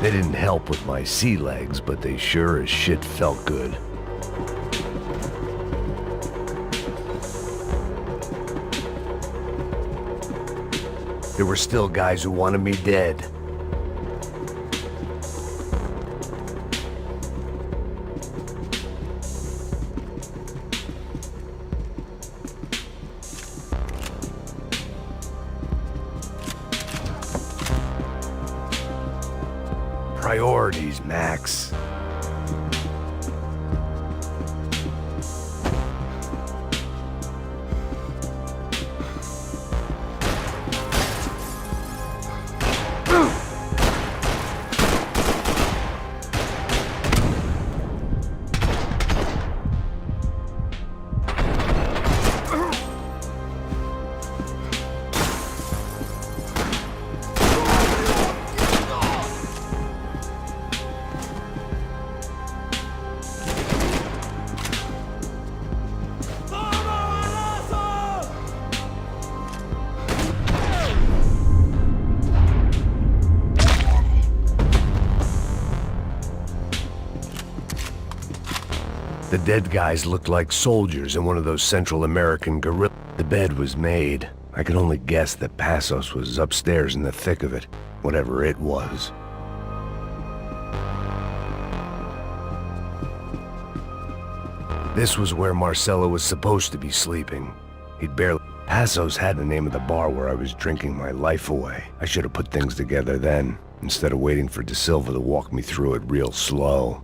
They didn't help with my sea legs, but they sure as shit felt good. There were still guys who wanted me dead. Priorities, Max. The dead guys looked like soldiers in one of those Central American guerrillas. The bed was made. I could only guess that Passos was upstairs in the thick of it, whatever it was. This was where Marcelo was supposed to be sleeping. He'd barely... Passos had the name of the bar where I was drinking my life away. I should have put things together then, instead of waiting for De Silva to walk me through it real slow.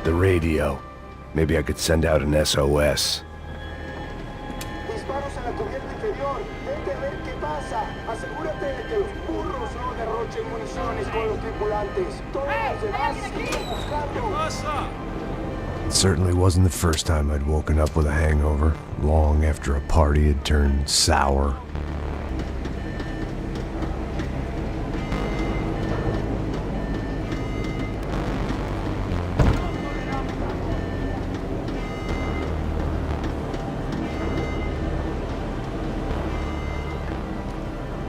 The radio. Maybe I could send out an SOS. Disparos en la cubierta inferior. Vete a ver qué pasa. Asegúrate de que los burros no derrochen municiones con los tripulantes. Todos los demás siguen buscando. It certainly wasn't the first time I'd woken up with a hangover, long after a party had turned sour.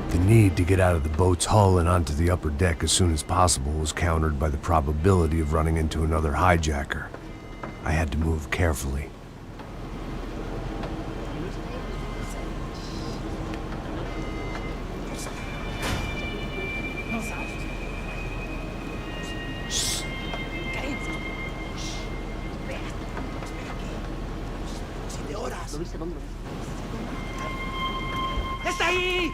The need to get out of the boat's hull and onto the upper deck as soon as possible was countered by the probability of running into another hijacker. I had to move carefully. ¡Está ahí!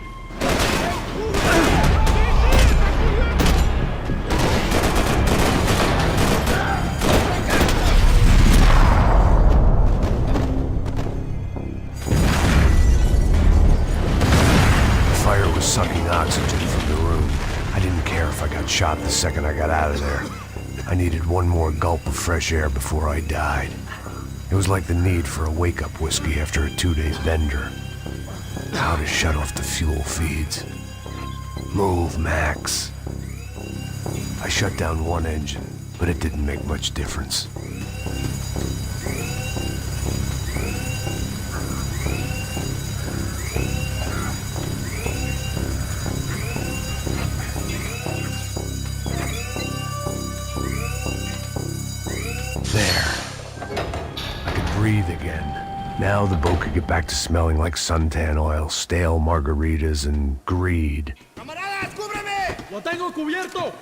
Fire was sucking oxygen from the room. I didn't care if I got shot the second I got out of there. I needed one more gulp of fresh air before I died. It was like the need for a wake-up whiskey after a 2-day bender. How to shut off the fuel feeds. Move, Max. I shut down one engine, but it didn't make much difference. There. I could breathe again. Now the boat could get back to smelling like suntan oil, stale margaritas, and greed. ¡Camaradas, cúbreme! ¡Lo tengo cubierto!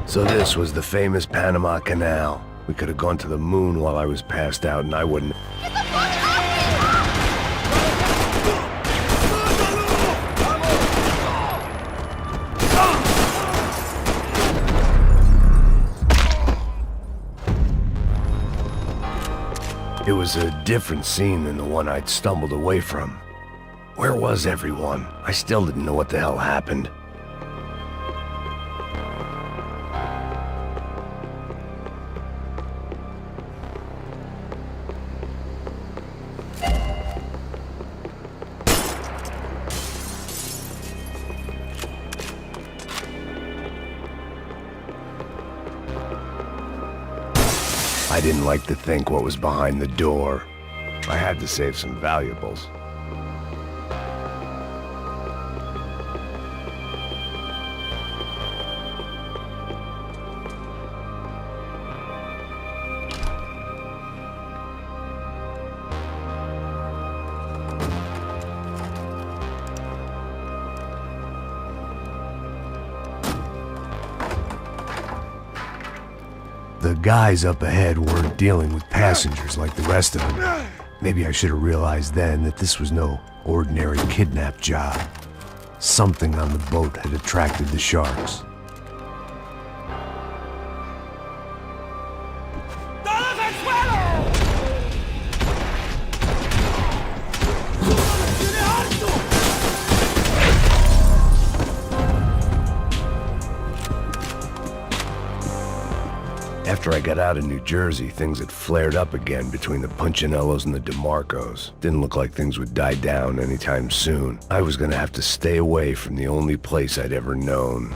So this was the famous Panama Canal. We could have gone to the moon while I was passed out and I wouldn't... It was a different scene than the one I'd stumbled away from. Where was everyone? I still didn't know what the hell happened. I didn't like to think what was behind the door. I had to save some valuables. The guys up ahead weren't dealing with passengers like the rest of them. Maybe I should have realized then that this was no ordinary kidnap job. Something on the boat had attracted the sharks. ¡Todos al suelo! ¡Tiene harto! After I got out of New Jersey, things had flared up again between the Punchinellos and the DeMarcos. Didn't look like things would die down anytime soon. I was gonna have to stay away from the only place I'd ever known.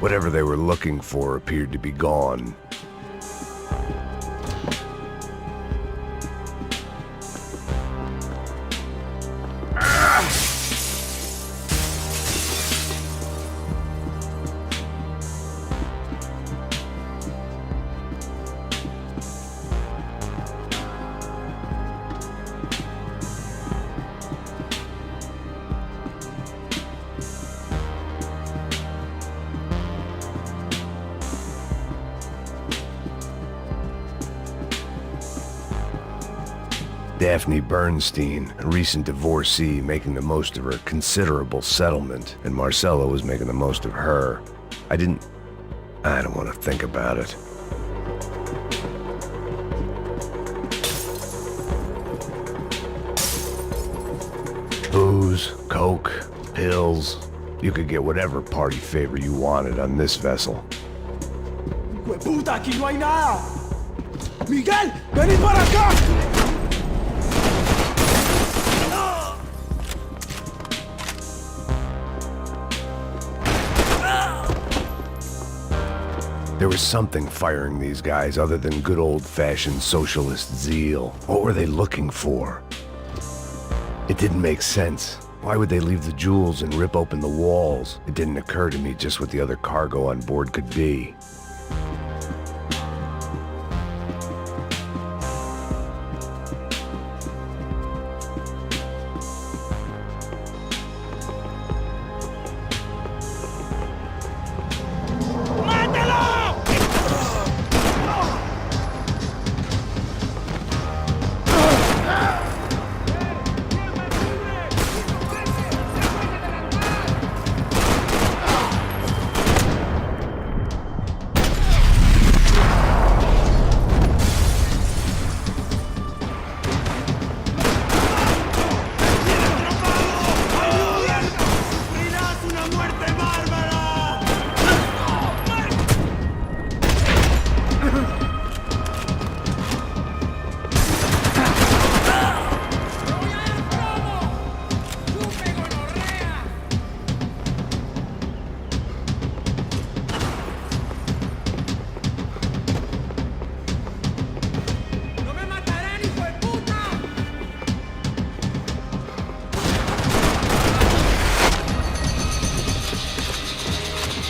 Whatever they were looking for appeared to be gone. Daphne Bernstein, a recent divorcee making the most of her considerable settlement, and Marcella was making the most of her. I don't want to think about it. Booze, coke, pills. You could get whatever party favor you wanted on this vessel. ¡Hueputa, aquí no hay nada! ¡Miguel, vení para acá! There was something firing these guys other than good old-fashioned socialist zeal. What were they looking for? It didn't make sense. Why would they leave the jewels and rip open the walls? It didn't occur to me just what the other cargo on board could be.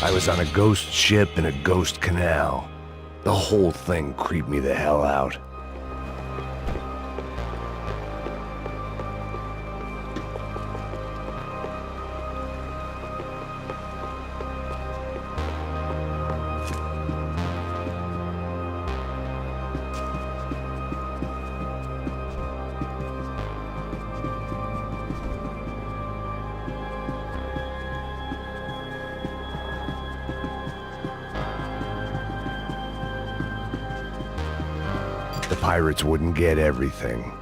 I was on a ghost ship in a ghost canal. The whole thing creeped me the hell out. The pirates wouldn't get everything.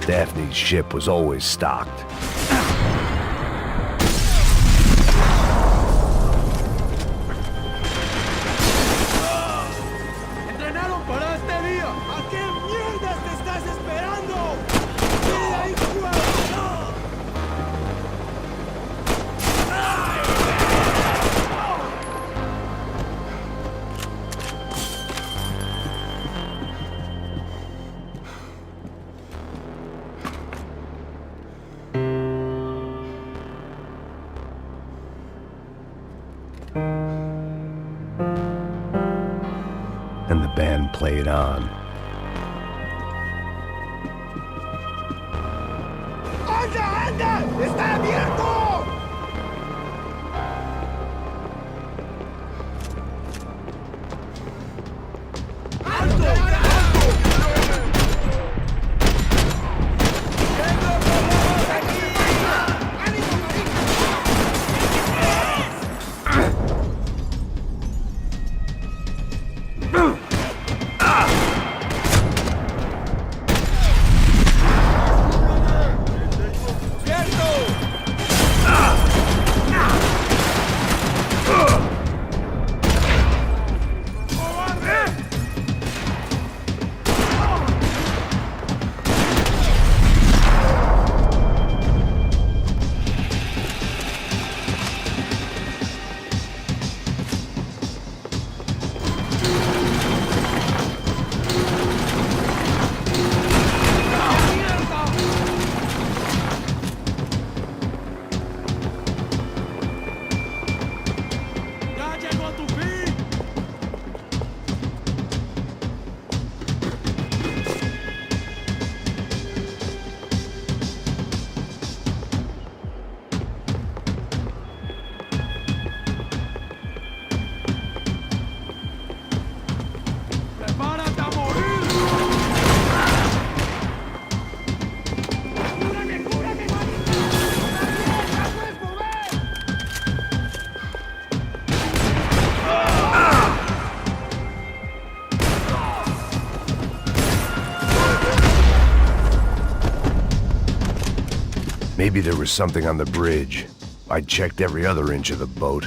Daphne's ship was always stocked. ¡Entrenaron para este día! ¿A qué mierda te estás esperando? ¡Mira ahí, And the band played on. ¡Anda, anda! ¡Está abierto! Maybe there was something on the bridge. I checked every other inch of the boat.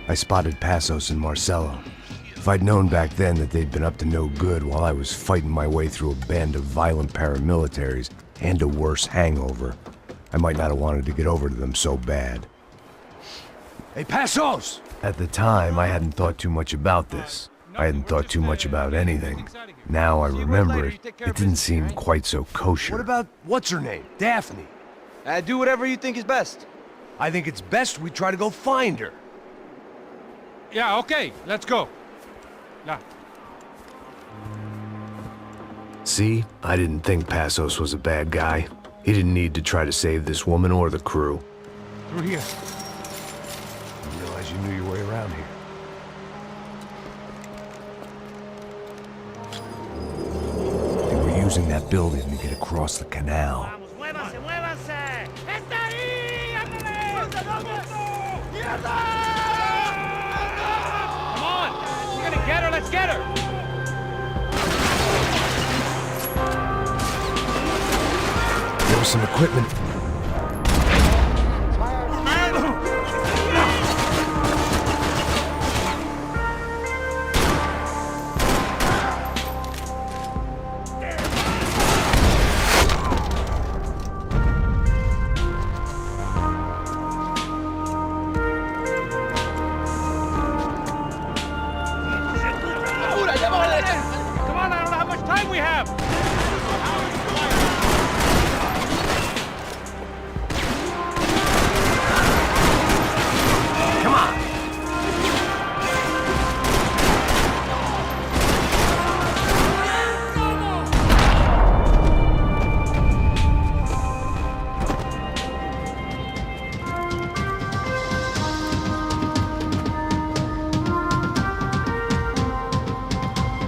I spotted Passos and Marcelo. If I'd known back then that they'd been up to no good while I was fighting my way through a band of violent paramilitaries and a worse hangover, I might not have wanted to get over to them so bad. ¡Hey, Passos! At the time, I hadn't thought too much about this. I hadn't thought too much about anything. Now I remember it, it didn't seem quite so kosher. What about, what's her name? Daphne. Do whatever you think is best. I think it's best we try to go find her. Yeah, okay, let's go. Yeah. See, I didn't think Passos was a bad guy. He didn't need to try to save this woman or the crew. Through here. closing that building to get across the canal. ¡Muévanse, muévanse! ¡Está ahí! ¡Ándale! Come on! We're gonna get her, let's get her! There was some equipment. Come on, I don't know how much time we have! Come on!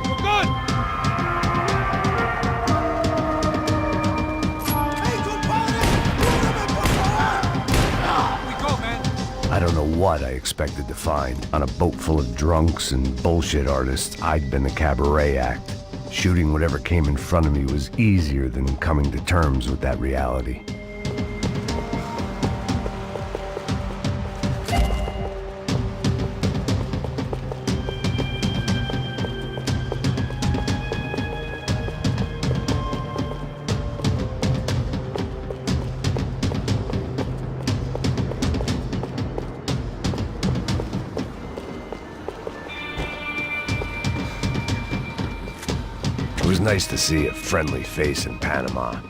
We're good! ¡Hey, compadre! ¡Cúbreme, por favor! We go, man! I don't know what I expected to find. On a boat full of drunks and bullshit artists, I'd been the cabaret act. Shooting whatever came in front of me was easier than coming to terms with that reality. It was nice to see a friendly face in Panama.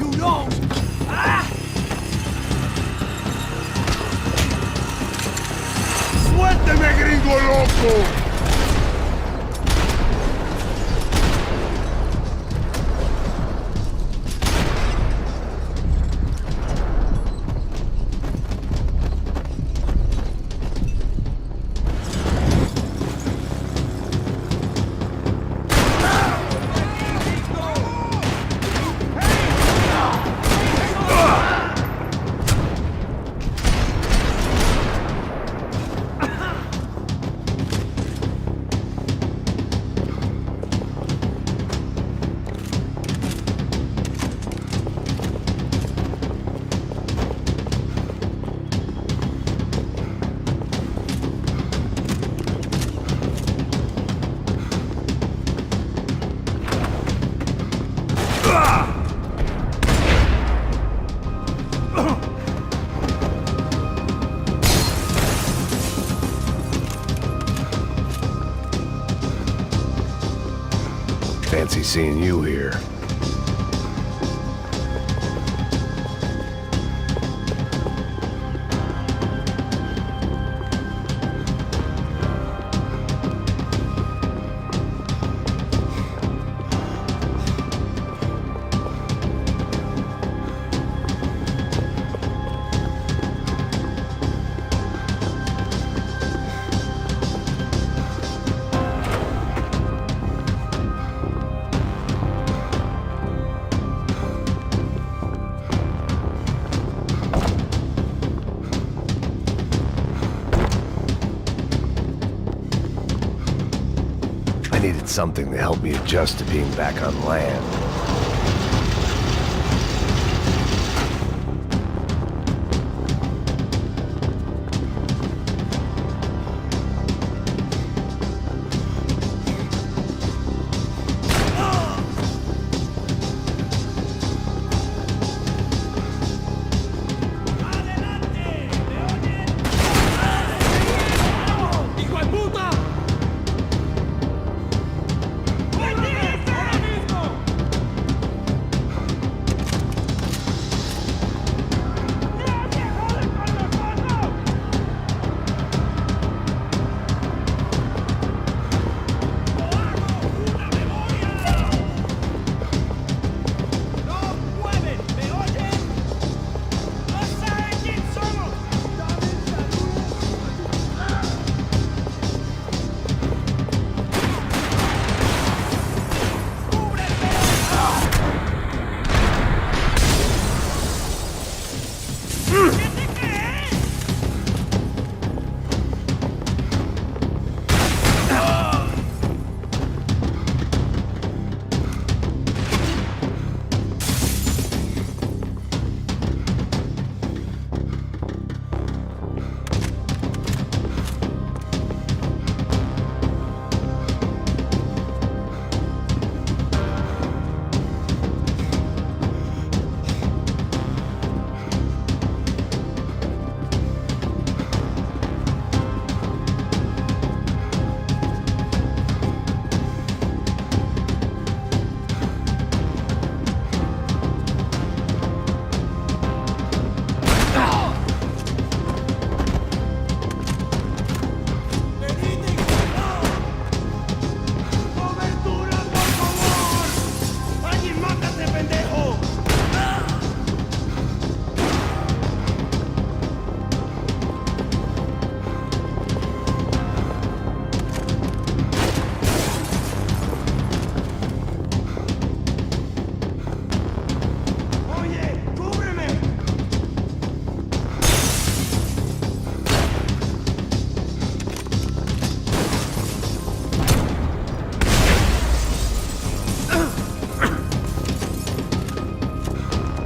You know! ¡Suélteme, gringo loco! Fancy seeing you here. I needed something to help me adjust to being back on land.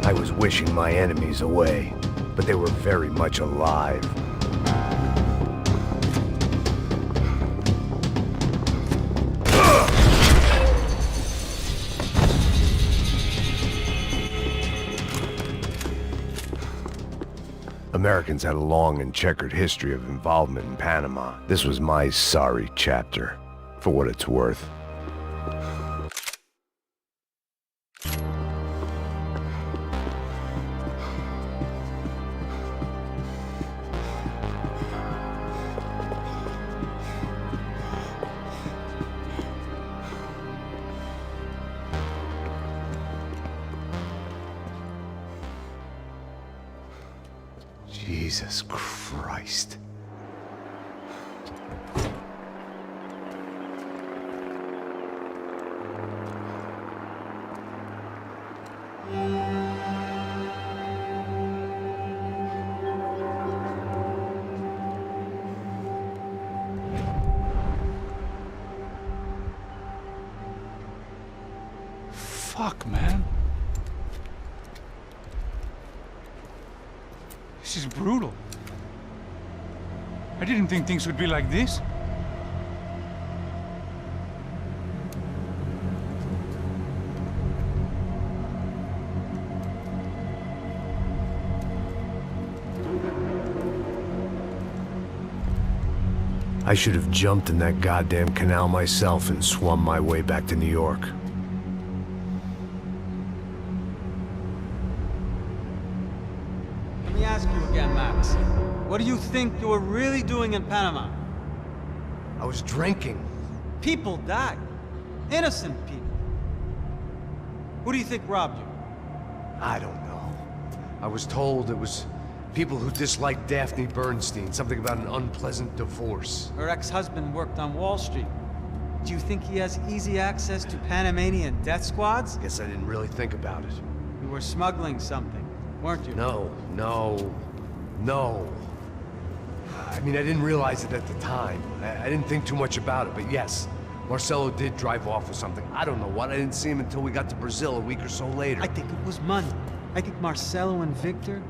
I was wishing my enemies away, but they were very much alive. Americans had a long and checkered history of involvement in Panama. This was my sorry chapter, for what it's worth. Jesus Christ. Fuck, man. This is brutal. I didn't think things would be like this. I should have jumped in that goddamn canal myself and swum my way back to New York. Let me ask you again, Max. What do you think you were really doing in Panama? I was drinking. People died. Innocent people. Who do you think robbed you? I don't know. I was told it was people who disliked Daphne Bernstein, something about an unpleasant divorce. Her ex-husband worked on Wall Street. Do you think he has easy access to Panamanian death squads? Guess I didn't really think about it. You were smuggling something, weren't you? No. I mean, I didn't realize it at the time. I didn't think too much about it, but yes, Marcelo did drive off with something. I don't know what. I didn't see him until we got to Brazil a week or so later. I think it was money. I think Marcelo and Victor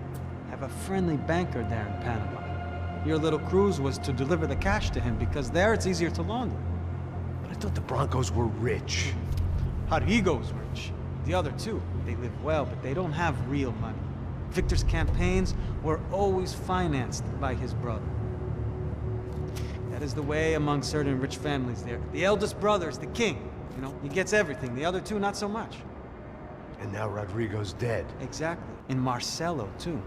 have a friendly banker there in Panama. Your little cruise was to deliver the cash to him because there it's easier to launder. But I thought the Broncos were rich. Rodrigo's rich. The other two, they live well, but they don't have real money. Victor's campaigns were always financed by his brother. That is the way among certain rich families there. The eldest brother is the king. You know, he gets everything. The other two, not so much. And now Rodrigo's dead. Exactly. And Marcelo, too.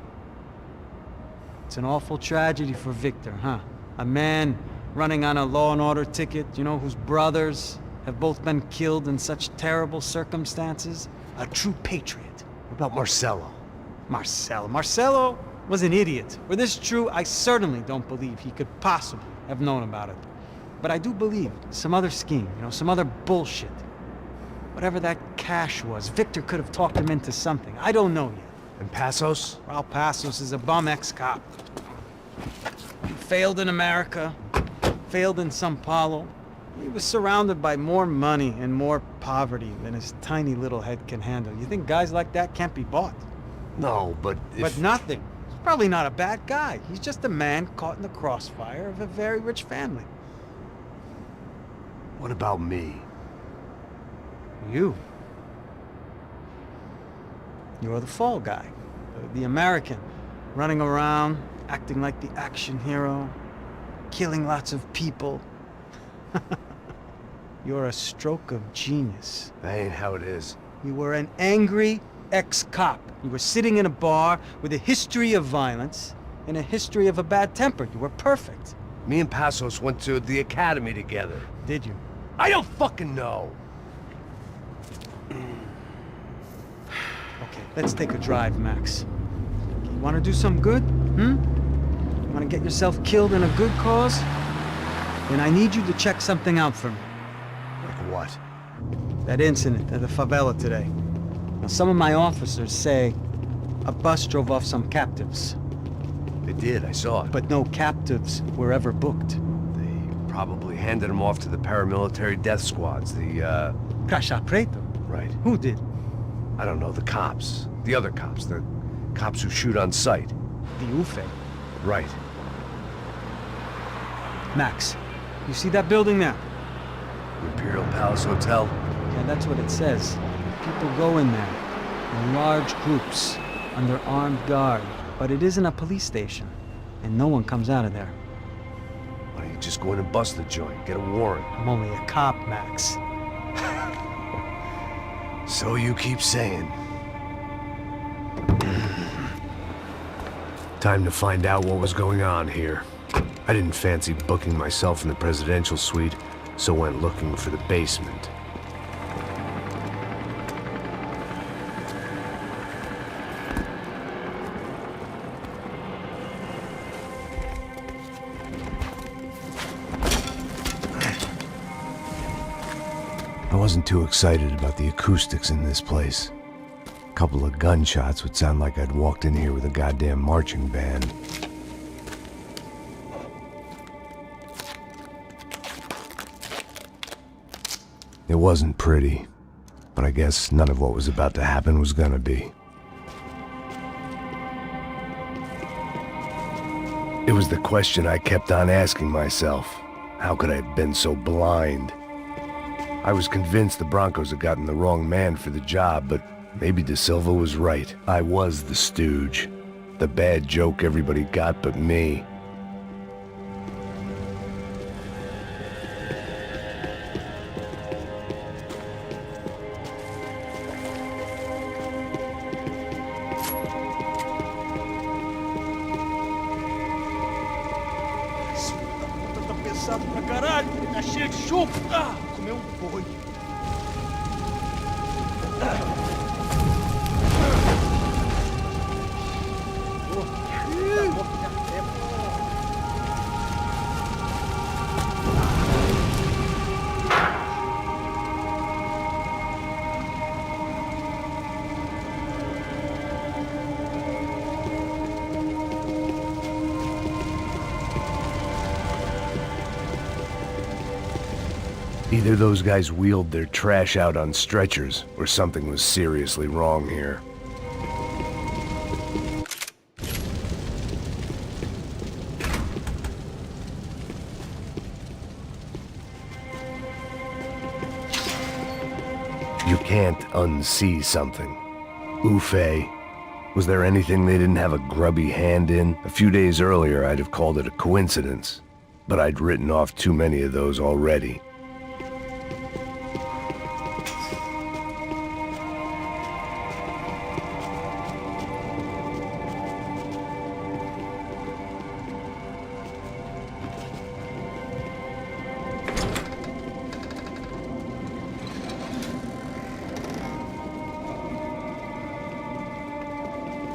It's an awful tragedy for Victor, huh? A man running on a law and order ticket, you know, whose brothers have both been killed in such terrible circumstances. A true patriot. What about Marcelo? Marcelo was an idiot. Were this true, I certainly don't believe he could possibly have known about it. But I do believe some other scheme, you know, some other bullshit. Whatever that cash was, Victor could have talked him into something. I don't know yet. And Passos? Raul Passos is a bum ex-cop. He failed in America, failed in Sao Paulo. He was surrounded by more money and more poverty than his tiny little head can handle. You think guys like that can't be bought? No, but But nothing. He's probably not a bad guy. He's just a man caught in the crossfire of a very rich family. What about me? You. You're the fall guy. The American. Running around, acting like the action hero. Killing lots of people. You're a stroke of genius. That ain't how it is. You were an angry ex-cop. You were sitting in a bar with a history of violence and a history of a bad temper. You were perfect. Me and Passos went to the academy together. Did you? I don't fucking know. Okay, let's take a drive, Max. You want to do some good? You want to get yourself killed in a good cause? Then I need you to check something out for me. Like what? That incident at the favela today. Now, some of my officers say a bus drove off some captives. They did, I saw it. But no captives were ever booked. They probably handed them off to the paramilitary death squads, the, Caixa Preto? Right. Who did? I don't know, the cops. The other cops. The cops who shoot on sight. The UFE. Right. Max, you see that building there? The Imperial Palace Hotel? Yeah, that's what it says. People go in there in large groups under armed guard, but it isn't a police station, and no one comes out of there. Why don't you just go in and bust the joint? Get a warrant. I'm only a cop, Max. So you keep saying. Time to find out what was going on here. I didn't fancy booking myself in the presidential suite, so went looking for the basement. I wasn't too excited about the acoustics in this place. A couple of gunshots would sound like I'd walked in here with a goddamn marching band. It wasn't pretty, but I guess none of what was about to happen was gonna be. It was the question I kept on asking myself. How could I have been so blind? I was convinced the Broncos had gotten the wrong man for the job, but maybe De Silva was right. I was the stooge. The bad joke everybody got but me. Tá pesado pra caralho, tá cheio de chope. Ah, comeu boi. Either those guys wheeled their trash out on stretchers, or something was seriously wrong here. You can't unsee something. Ufe. Was there anything they didn't have a grubby hand in? A few days earlier, I'd have called it a coincidence, but I'd written off too many of those already.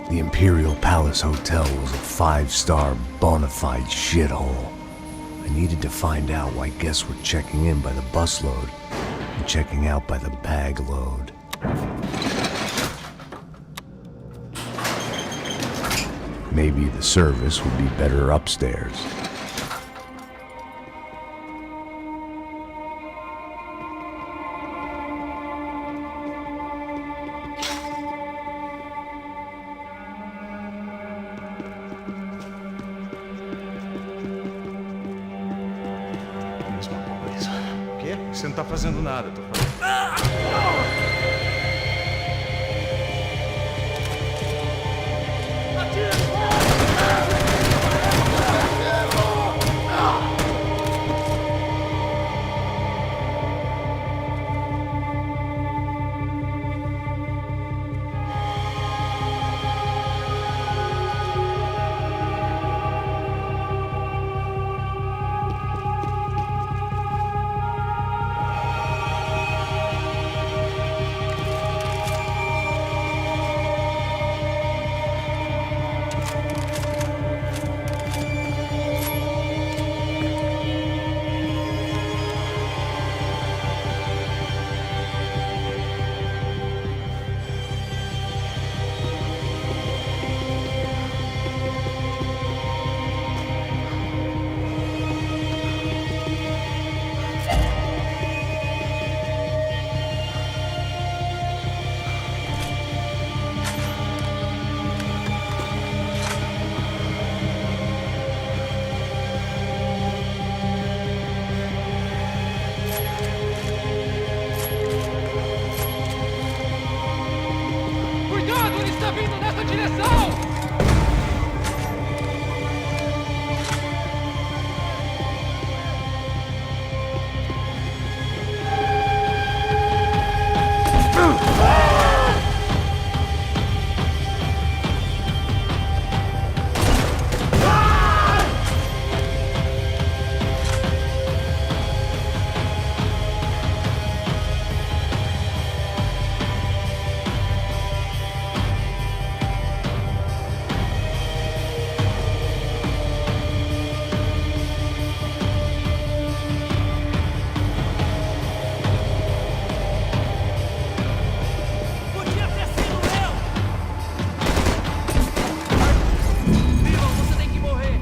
The Imperial Palace Hotel was a 5-star bona fide shithole. I needed to find out why guests were checking in by the busload and checking out by the bag load. Maybe the service would be better upstairs. O quê? Você não tá fazendo nada, tô falando. Ele está vindo nessa direção! Podia ter sido eu! Viva, você tem que morrer!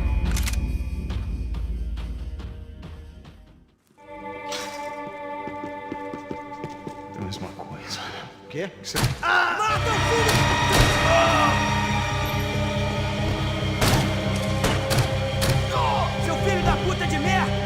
Mesma coisa. Quê? Seu filho da puta de merda!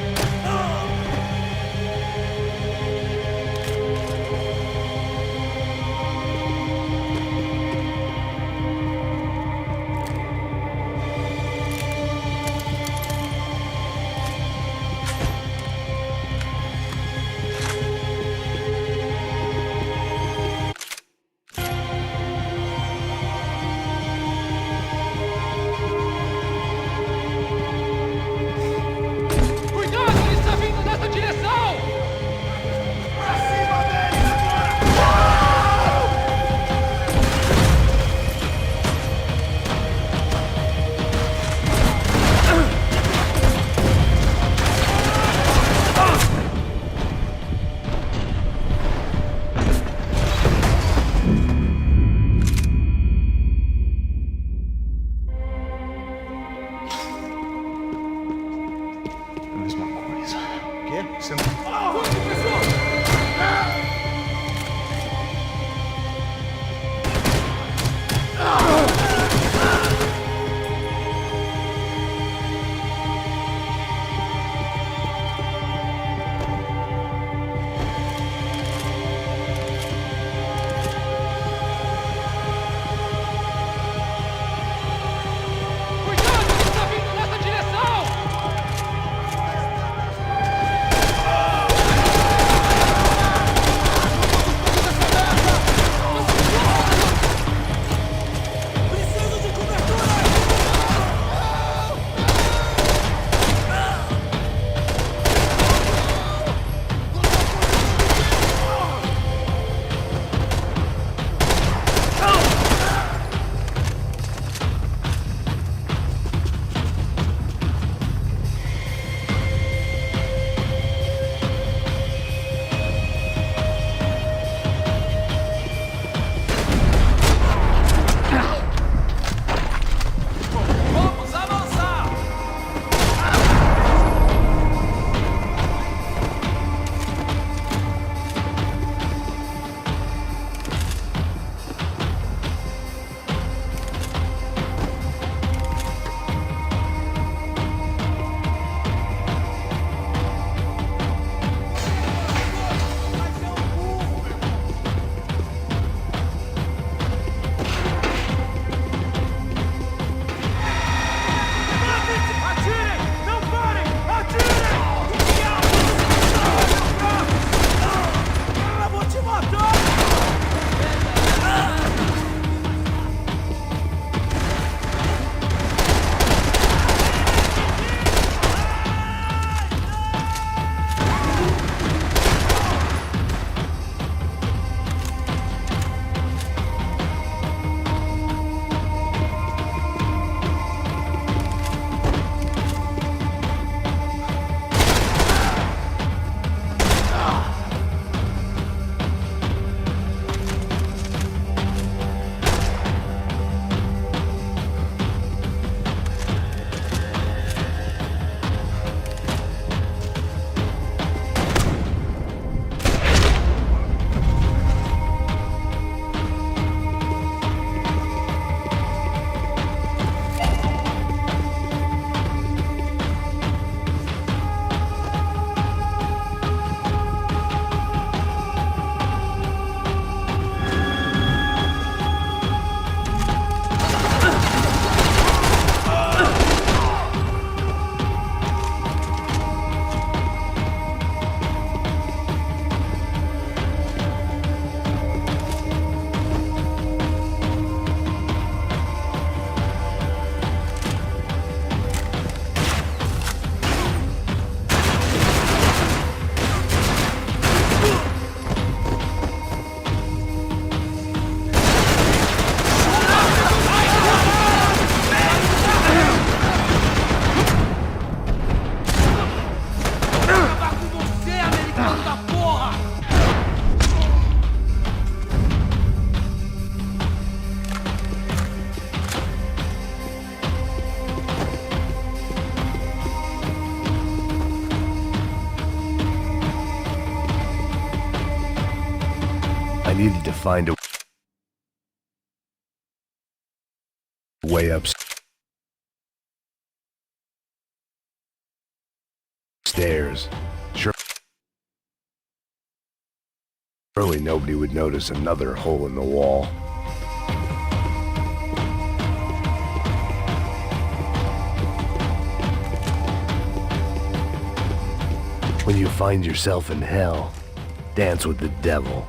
find a way upstairs. Surely nobody would notice another hole in the wall. When you find yourself in hell, dance with the devil.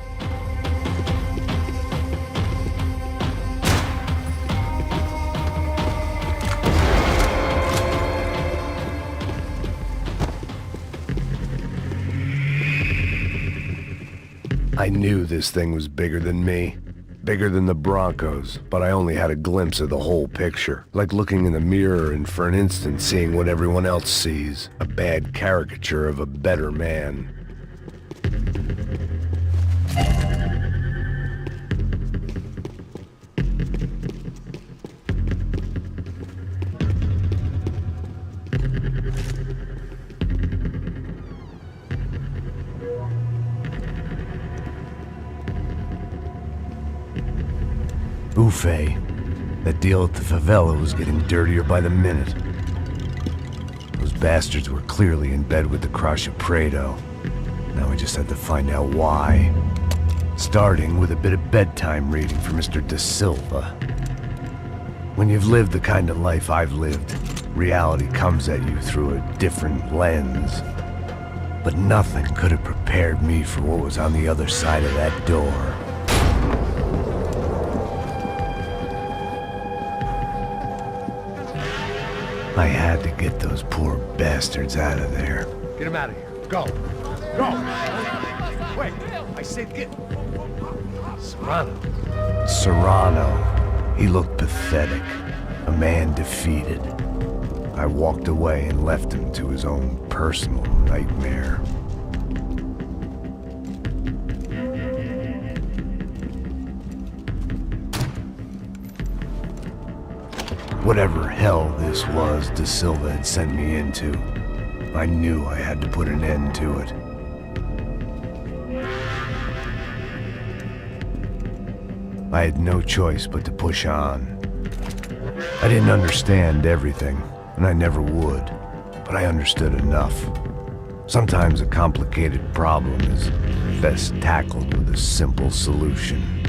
I knew this thing was bigger than me, bigger than the Broncos, but I only had a glimpse of the whole picture, like looking in the mirror and for an instant seeing what everyone else sees, a bad caricature of a better man. Buffet. That deal at the favela was getting dirtier by the minute. Those bastards were clearly in bed with the Crusher Prado. Now we just had to find out why. Starting with a bit of bedtime reading for Mr. Da Silva. When you've lived the kind of life I've lived, reality comes at you through a different lens. But nothing could have prepared me for what was on the other side of that door. I had to get those poor bastards out of there. Get him out of here. Go. Go. Wait. I said get... Serrano. Serrano. He looked pathetic. A man defeated. I walked away and left him to his own personal nightmare. Whatever hell this was Da Silva had sent me into, I knew I had to put an end to it. I had no choice but to push on. I didn't understand everything, and I never would, but I understood enough. Sometimes a complicated problem is best tackled with a simple solution.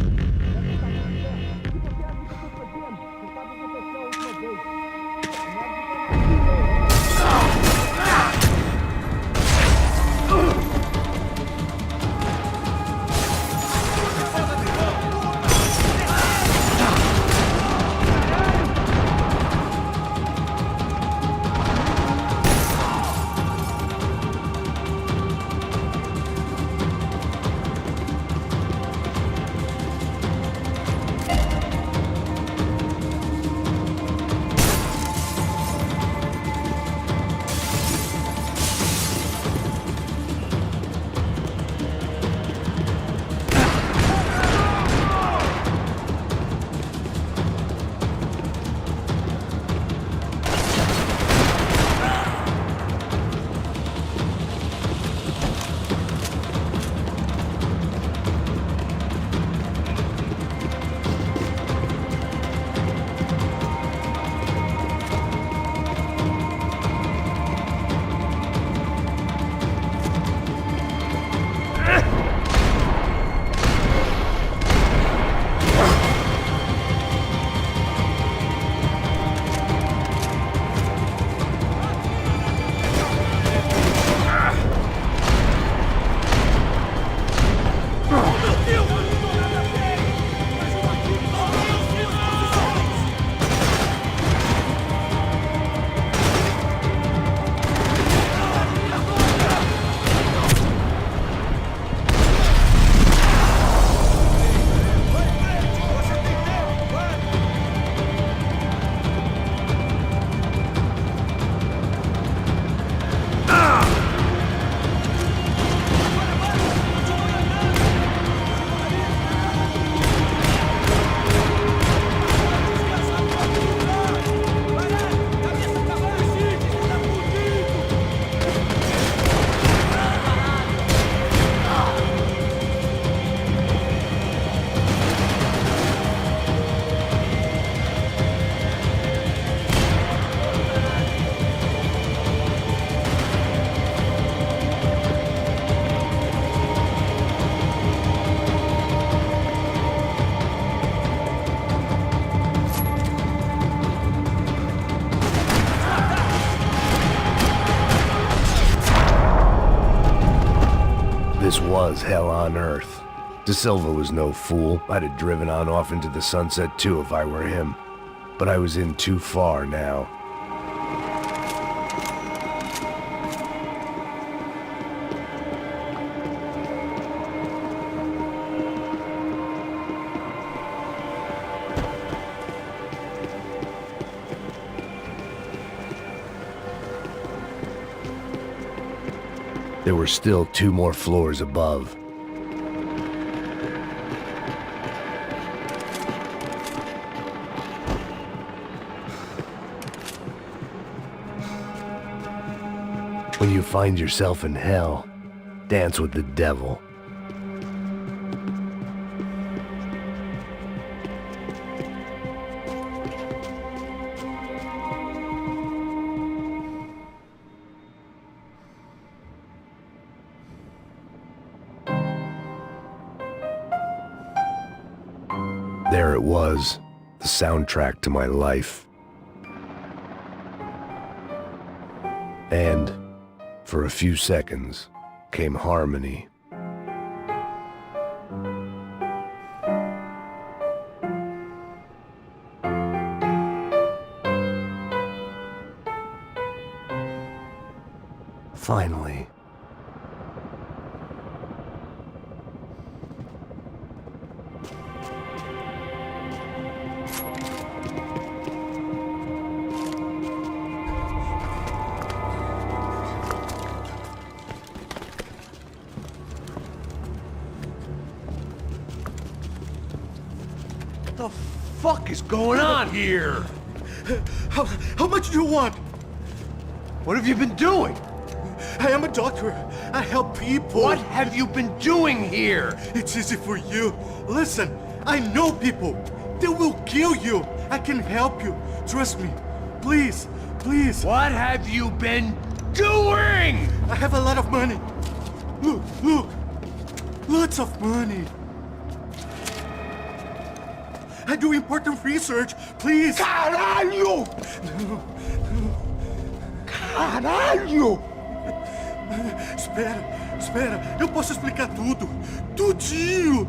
was hell on earth. De Silva was no fool. I'd have driven on off into the sunset too if I were him. But I was in too far now. There were still 2 more floors above. When you find yourself in hell, dance with the devil. There it was, the soundtrack to my life. And, for a few seconds, came harmony. Finally. What the fuck is going on here? How much do you want? What have you been doing? I am a doctor. I help people. What have you been doing here? It's easy for you. Listen, I know people. They will kill you. I can help you. Trust me. Please, please. What have you been doing? I have a lot of money. Look, look. Lots of money. I do important research. Please. Caralho! Caralho! Espera, espera. Eu posso explicar tudo. Tudinho.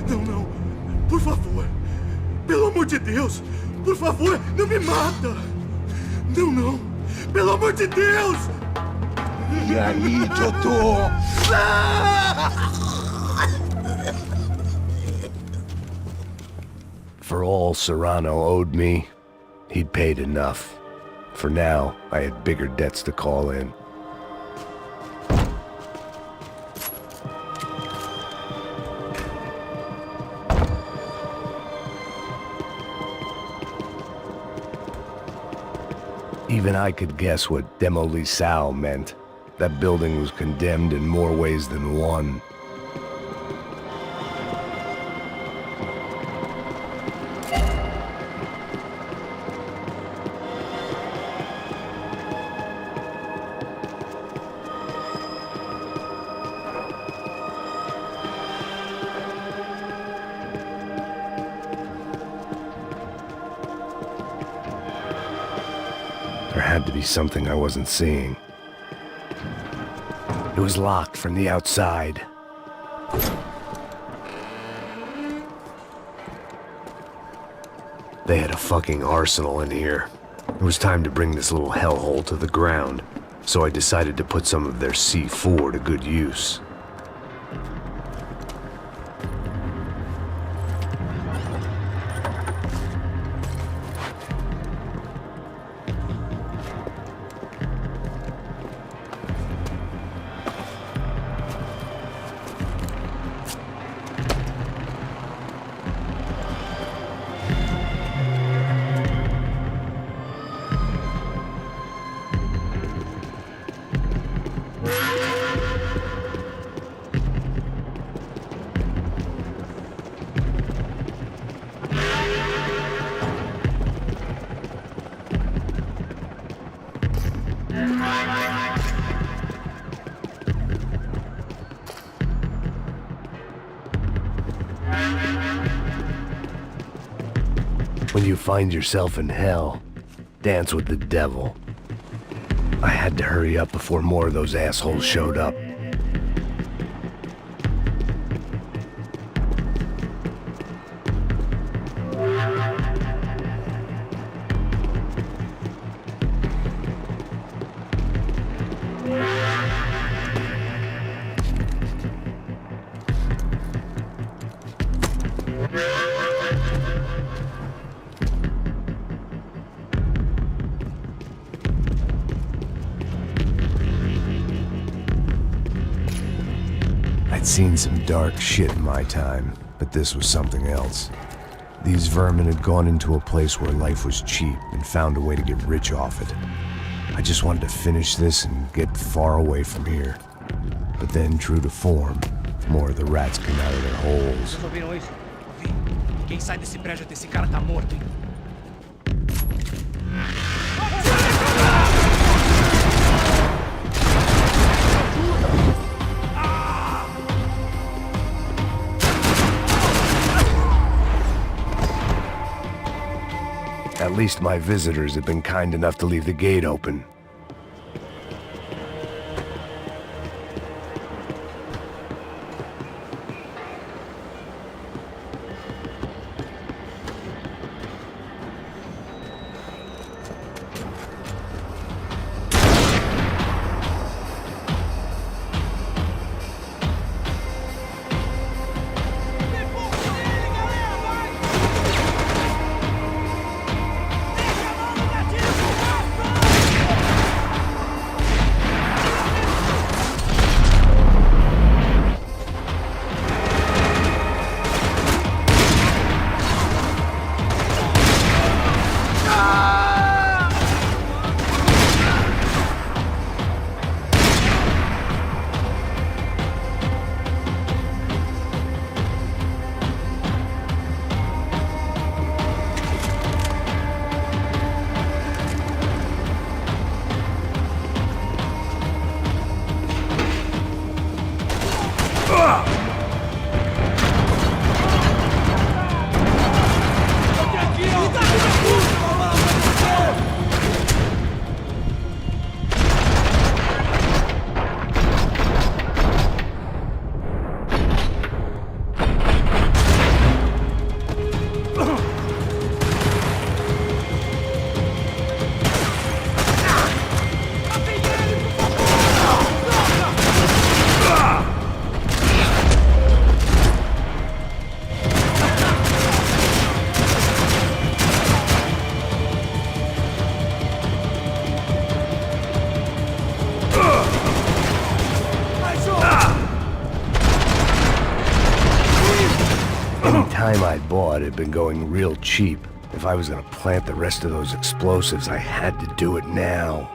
Não, não. Por favor. Pelo amor de Deus. Por favor, não me mata. Não, não. Pelo amor de Deus. E aí, doutor? For all Serrano owed me, he'd paid enough. For now, I had bigger debts to call in. Even I could guess what Demolisal meant. That building was condemned in more ways than one. There had to be something I wasn't seeing. It was locked from the outside. They had a fucking arsenal in here. It was time to bring this little hellhole to the ground, so I decided to put some of their C4 to good use. find yourself in hell, dance with the devil. I had to hurry up before more of those assholes showed up. I'd seen some dark shit in my time, but this was something else. These vermin had gone into a place where life was cheap and found a way to get rich off it. I just wanted to finish this and get far away from here. But then, true to form, more of the rats came out of their holes. Vocês ouviram isso? Ouvi. Quem sai desse prédio desse cara tá morto, hein? At least my visitors have been kind enough to leave the gate open. Time I'd bought had been going real cheap. If I was gonna plant the rest of those explosives, I had to do it now.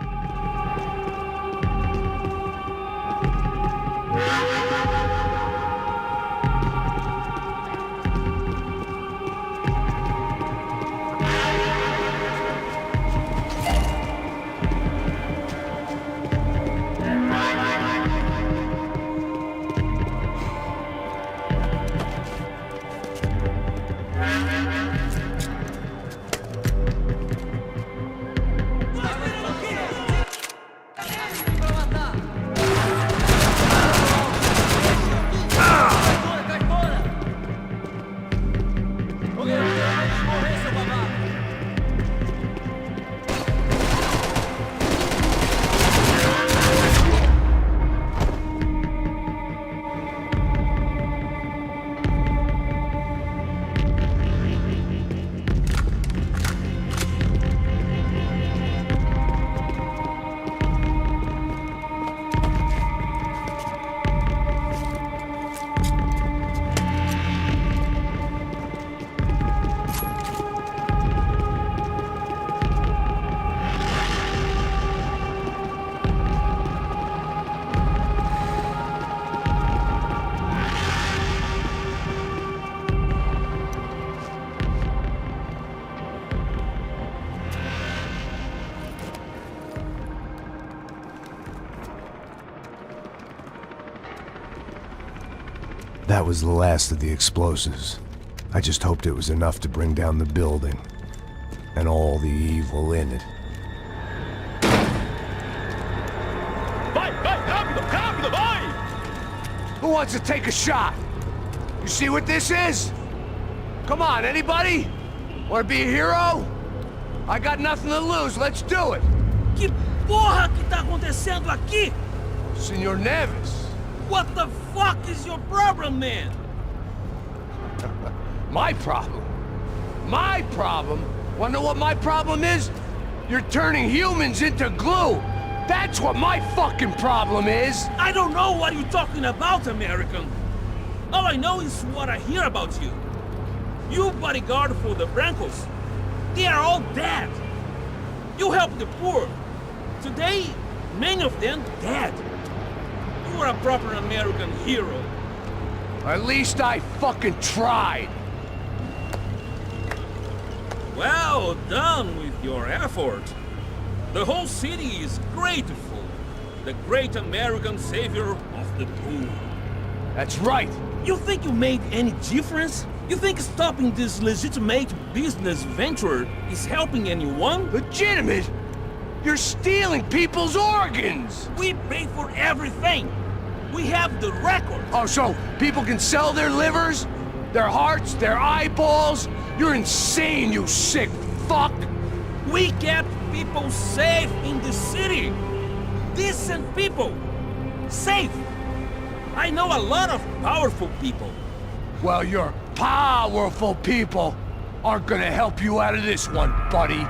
That was the last of the explosives. I just hoped it was enough to bring down the building. and all the evil in it. Vai, vai, rápido, rápido, vai! Who wants to take a shot? You see what this is? Come on, anybody? Want to be a hero? I got nothing to lose, let's do it! Que porra que tá acontecendo aqui? Senor Neves. What the fuck is your problem, man? My problem? My problem? Wanna know what my problem is? You're turning humans into glue! That's what my fucking problem is! I don't know what you're talking about, American. All I know is what I hear about you. You bodyguard for the Brancos. They are all dead. You help the poor. Today, many of them dead. You are a proper American hero. At least I fucking tried! Well done with your effort. The whole city is grateful. The great American savior of the poor. That's right! You think you made any difference? You think stopping this legitimate business venture is helping anyone? Legitimate? You're stealing people's organs! We pay for everything. We have the record. Oh, so people can sell their livers? Their hearts? Their eyeballs? You're insane, you sick fuck! We kept people safe in the city. Decent people. Safe. I know a lot of powerful people. Well, your powerful people aren't gonna help you out of this one, buddy.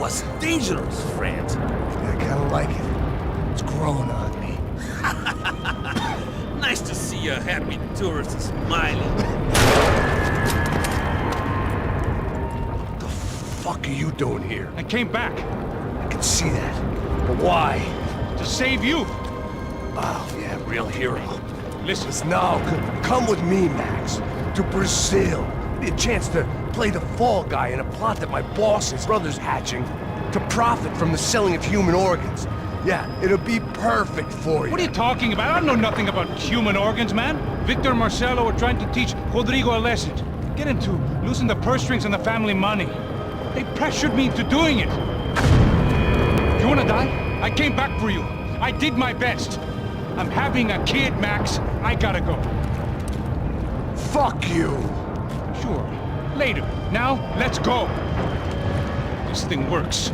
was dangerous, friend. I kinda like it. It's growing on me. Nice to see a happy tourist smiling. What the fuck are you doing here? I came back I can see that. But why? to save you. Oh, yeah, real hero. Listen, No, come with me, Max. To Brazil. Be a chance to play the fall guy in a plot that my boss's brother's hatching to profit from the selling of human organs. Yeah, it'll be perfect for you. what are you talking about? I know nothing about human organs, man. Victor and Marcelo are trying to teach Rodrigo a lesson. Get him to loosen the purse strings on the family money. They pressured me into doing it. You wanna die? I came back for you. I did my best. I'm having a kid, Max. I gotta go. Fuck you! Sure. Later. Now, let's go. This thing works.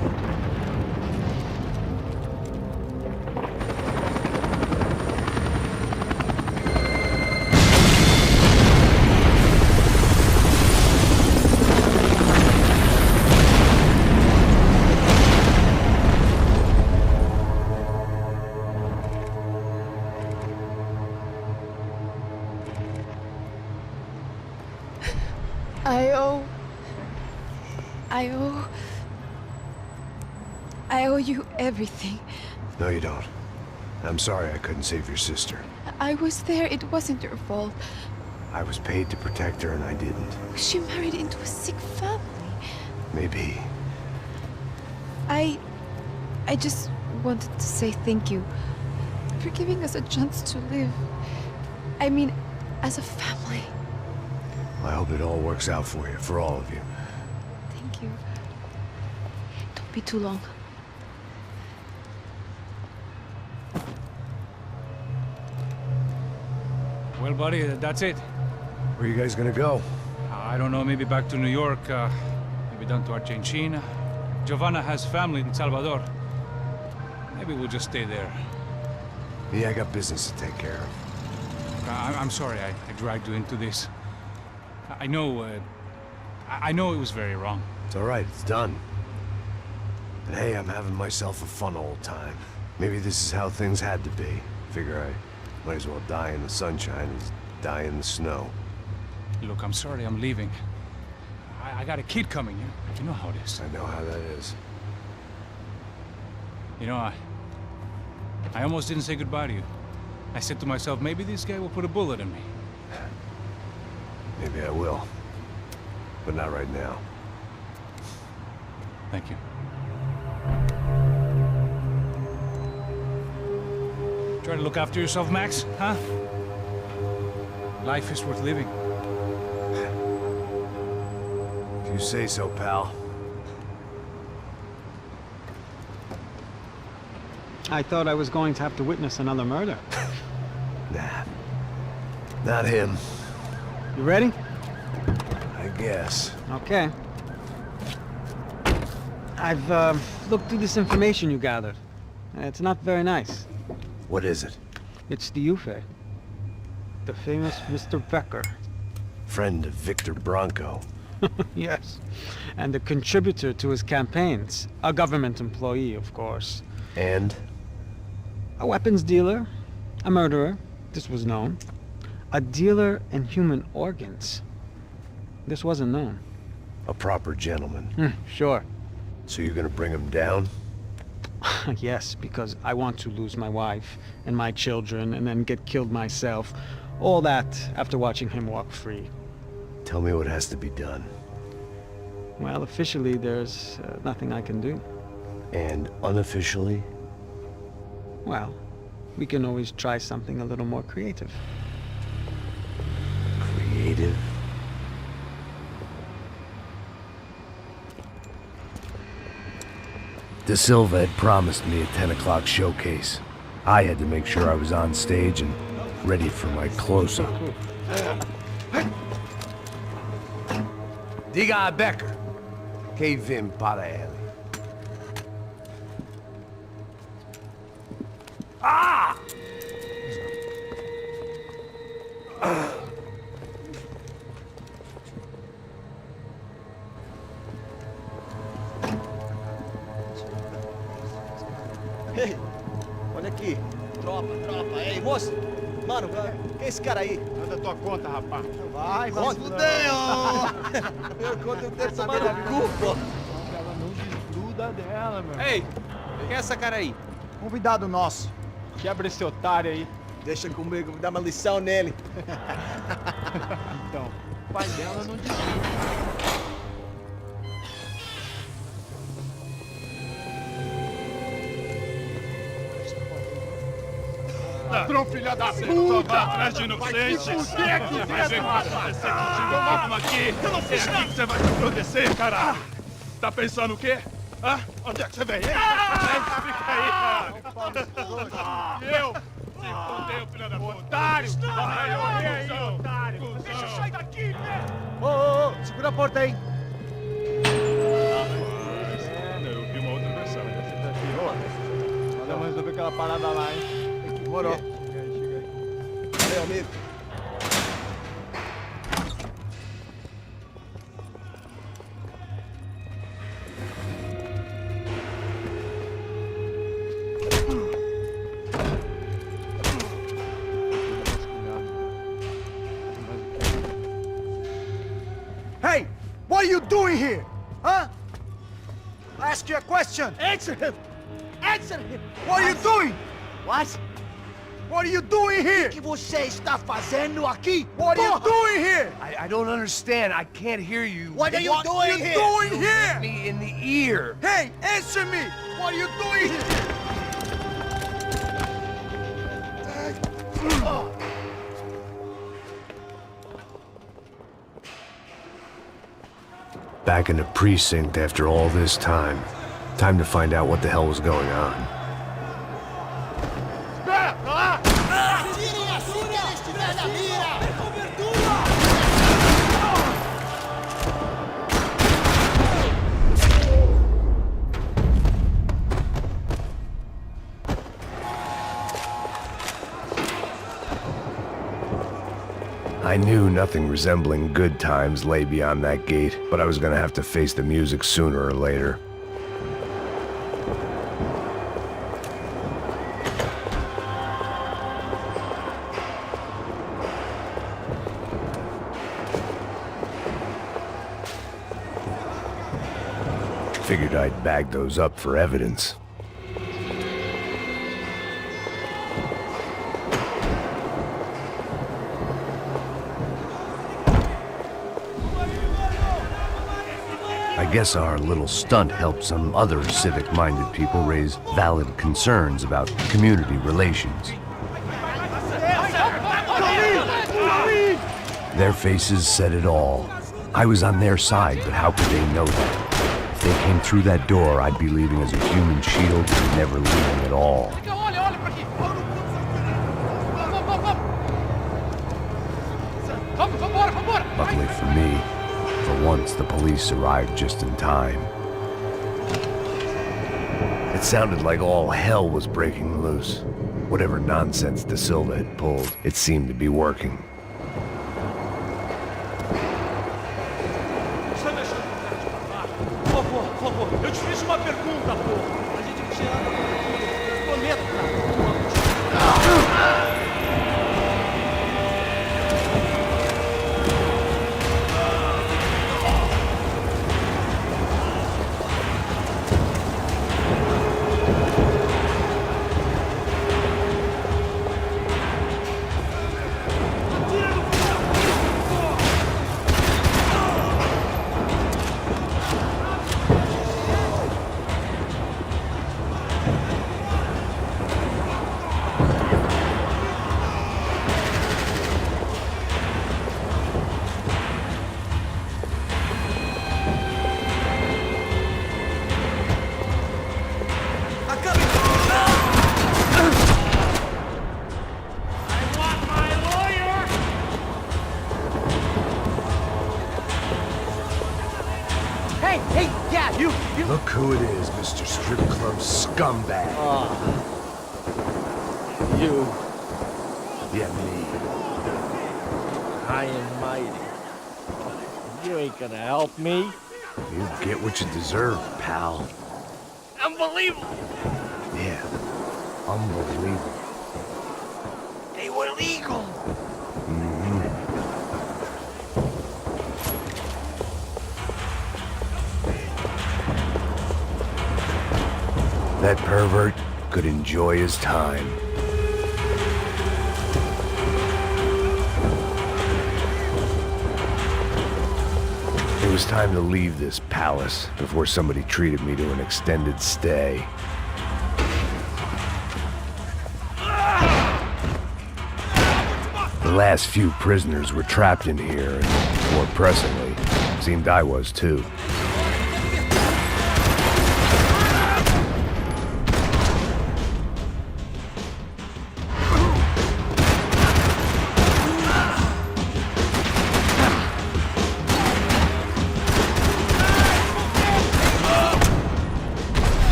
I owe you everything. No, you don't. I'm sorry I couldn't save your sister. I was there. It wasn't your fault. I was paid to protect her and I didn't. She married into a sick family. Maybe. I just wanted to say thank you for giving us a chance to live. I mean, as a family. I hope it all works out for you, for all of you. Thank you. Don't be too long. Well, buddy, that's it. Where are you guys gonna go? I don't know, maybe back to New York, maybe down to Argentina. Giovanna has family in Salvador. Maybe we'll just stay there. Yeah, I got business to take care of. I'm sorry I dragged you into this. I know it was very wrong. It's all right, it's done. And hey, I'm having myself a fun old time. Maybe this is how things had to be. Figure I might as well die in the sunshine as die in the snow. Look, I'm sorry I'm leaving. I got a kid coming, you know how it is. I know how that is. You know, I almost didn't say goodbye to you. I said to myself, maybe this guy will put a bullet in me. Maybe I will. But not right now. Thank you. Try to look after yourself, Max, huh? Life is worth living. If you say so, pal. I thought I was going to have to witness another murder. Nah. Not him. You ready? I guess. Okay. I've looked through this information you gathered. It's not very nice. What is it? It's the Ufe. The famous Mr. Becker. Friend of Victor Bronco. Yes. And a contributor to his campaigns. A government employee, of course. And? A weapons dealer. A murderer. This was known. A dealer in human organs. This wasn't known. A proper gentleman. Sure. So you're gonna bring him down? Yes, because I want to lose my wife and my children and then get killed myself. All that after watching him walk free. Tell me what has to be done. Well, officially there's nothing I can do. And unofficially? Well, we can always try something a little more creative. Creative? De Silva had promised me a 10 o'clock showcase. I had to make sure I was on stage and ready for my close-up. Diga Becker. Que vim para ele. Ah! Mano, quem é esse cara aí? Manda tua conta, rapaz. Vai, se fudeu! Meu conta eu quero tomar no cu, pô. Ela não desgruda dela, meu. Ei, quem é essa cara aí? Convidado nosso. Quebra esse otário aí. Deixa comigo, vou dar uma lição nele. Então, o pai dela não desgruda. Ladrão, filha da puta! Vai atrás de inocentes! Vai ver o que vai acontecer contigo mesmo aqui! É aqui que você vai se acontecer, caralho! Tá pensando o quê? Hã? Onde é que você vem? Fica aí, cara! E eu? Se fodeu, filha da puta! Otário! Vai, aí, otário! Deixa eu sair daqui, velho! Ô, segura a porta aí. Eu vi uma outra versão. Vamos resolver aquela parada lá, hein? Demorou. Chega aí. Valeu, amigo. Hey! What are you doing here? Huh? I ask you a question. Answer him! Answer him! What are you doing? What? What are you doing here? O que você está fazendo aqui? What are you doing here? I don't understand. I can't hear you. What are you doing here? Doing Hit here? me in the ear. Hey, answer me! What are you doing here? Back in the precinct after all this time. Time to find out what the hell was going on. Atirem assim que ela estiver na mira! I knew nothing resembling good times lay beyond that gate, but I was gonna have to face the music sooner or later. Figured I'd bag those up for evidence. I guess our little stunt helped some other civic-minded people raise valid concerns about community relations. Their faces said it all. I was on their side, but how could they know that? If they came through that door, I'd be leaving as a human shield and never leaving at all. Olha pra aqui. Vamos, vambora. Luckily for me, for once the police arrived just in time. It sounded like all hell was breaking loose. Whatever nonsense De Silva had pulled, it seemed to be working. Por favor, eu te fiz uma pergunta, pô. A gente tinha planeta, Look who it is, Mr. Strip Club scumbag. You, Yeah, me. high and mighty. You ain't gonna help me. You get what you deserve, pal. Unbelievable. Yeah, unbelievable. Hey, illegal! That pervert could enjoy his time. It was time to leave this palace before somebody treated me to an extended stay. The last few prisoners were trapped in here, and more pressingly, it seemed I was too.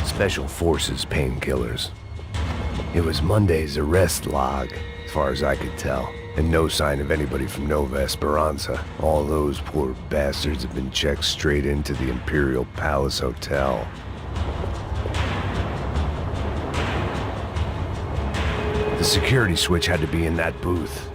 Special Forces painkillers. It was Monday's arrest log, as far as I could tell, and no sign of anybody from Nova Esperanza. All those poor bastards have been checked straight into the Imperial Palace Hotel. The security switch had to be in that booth.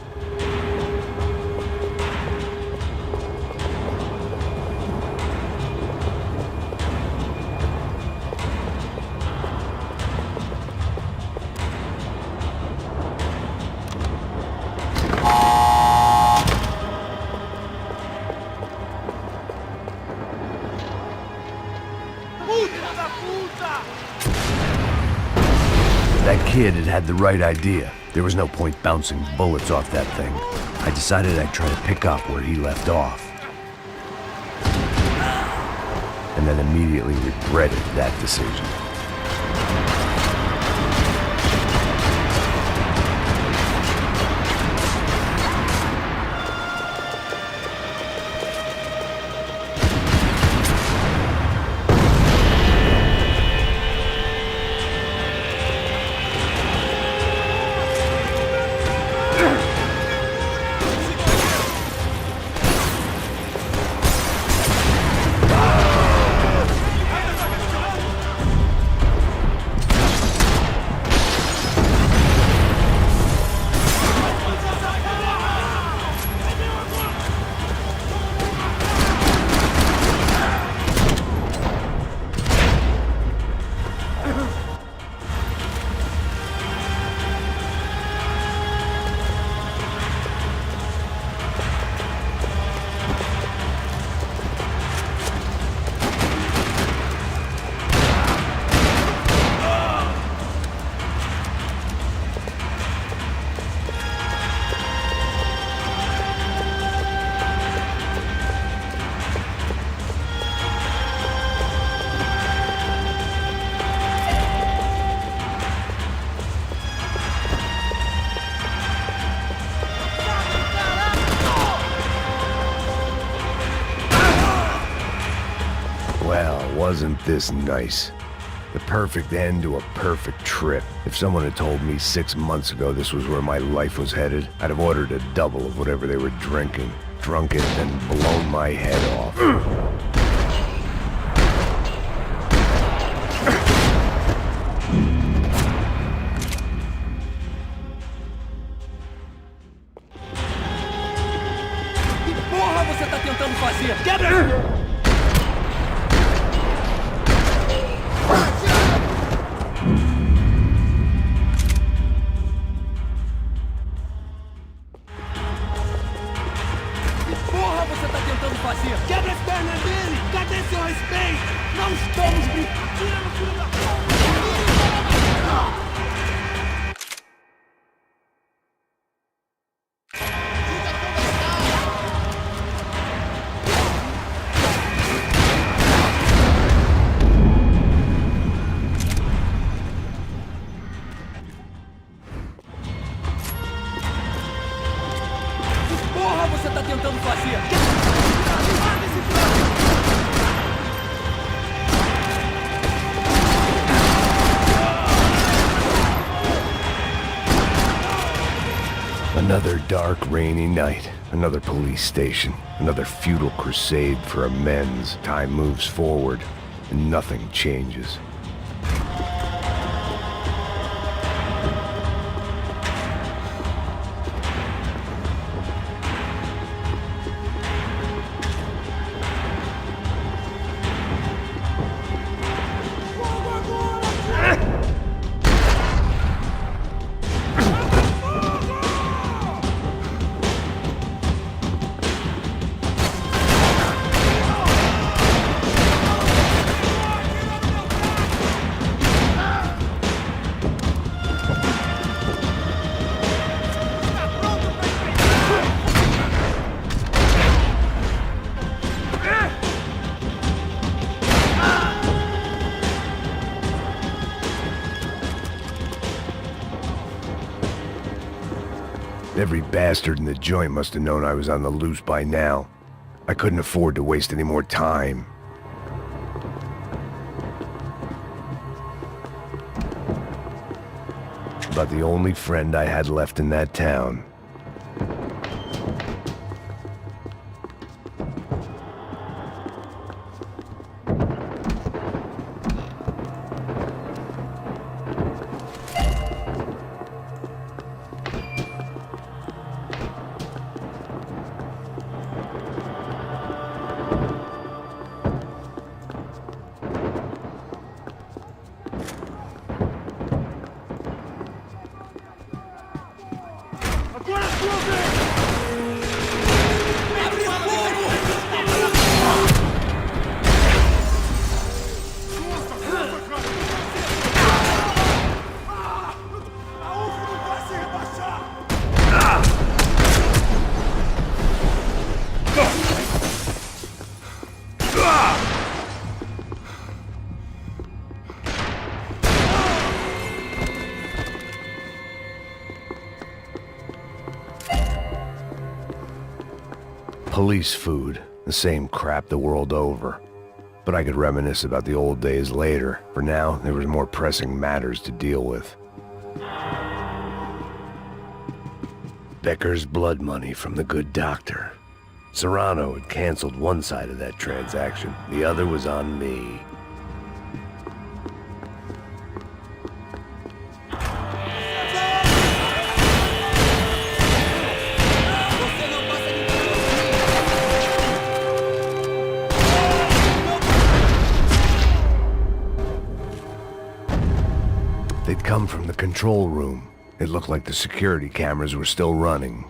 That kid had the right idea. There was no point bouncing bullets off that thing. I decided I'd try to pick up where he left off. And then immediately regretted that decision. Well, wasn't this nice? The perfect end to a perfect trip. If someone had told me 6 months ago this was where my life was headed, I'd have ordered a double of whatever they were drinking, drunk it, and blown my head off. Que porra você tá tentando fazer? Quebra! Quebra as pernas dele! Cadê seu respeito? Não estamos brincando, filho da puta! Another dark, rainy night. Another police station. Another futile crusade for amends. Time moves forward, and nothing changes. Every bastard in the joint must have known I was on the loose by now. I couldn't afford to waste any more time. About the only friend I had left in that town. Police food, the same crap the world over. But I could reminisce about the old days later. For now, there was more pressing matters to deal with. Becker's blood money from the good doctor. Serrano had canceled one side of that transaction. The other was on me. They'd come from the control room. It looked like the security cameras were still running.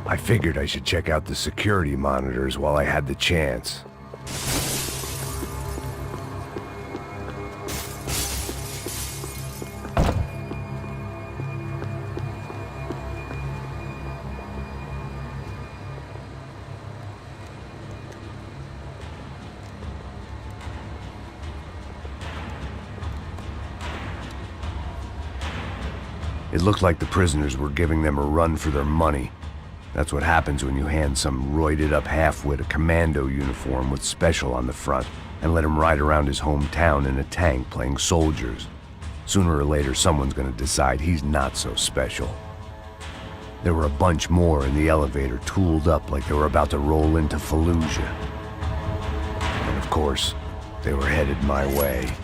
I figured I should check out the security monitors while I had the chance. It looked like the prisoners were giving them a run for their money. That's what happens when you hand some roided-up halfwit a commando uniform with special on the front and let him ride around his hometown in a tank playing soldiers. Sooner or later, someone's gonna decide he's not so special. There were a bunch more in the elevator, tooled up like they were about to roll into Fallujah. And of course, they were headed my way.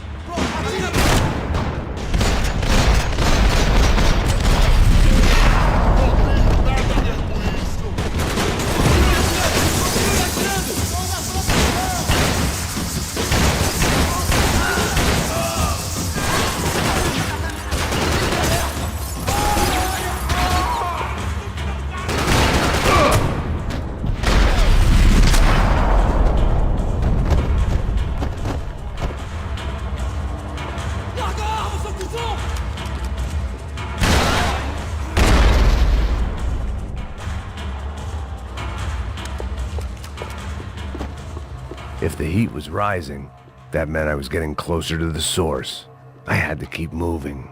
If the heat was rising, that meant I was getting closer to the source. I had to keep moving.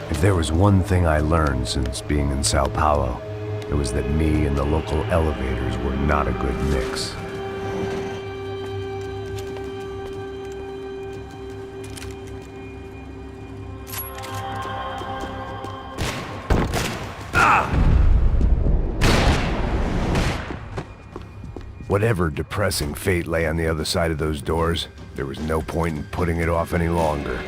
If there was one thing I learned since being in Sao Paulo, it was that me and the local elevators were not a good mix. Whatever depressing fate lay on the other side of those doors, there was no point in putting it off any longer.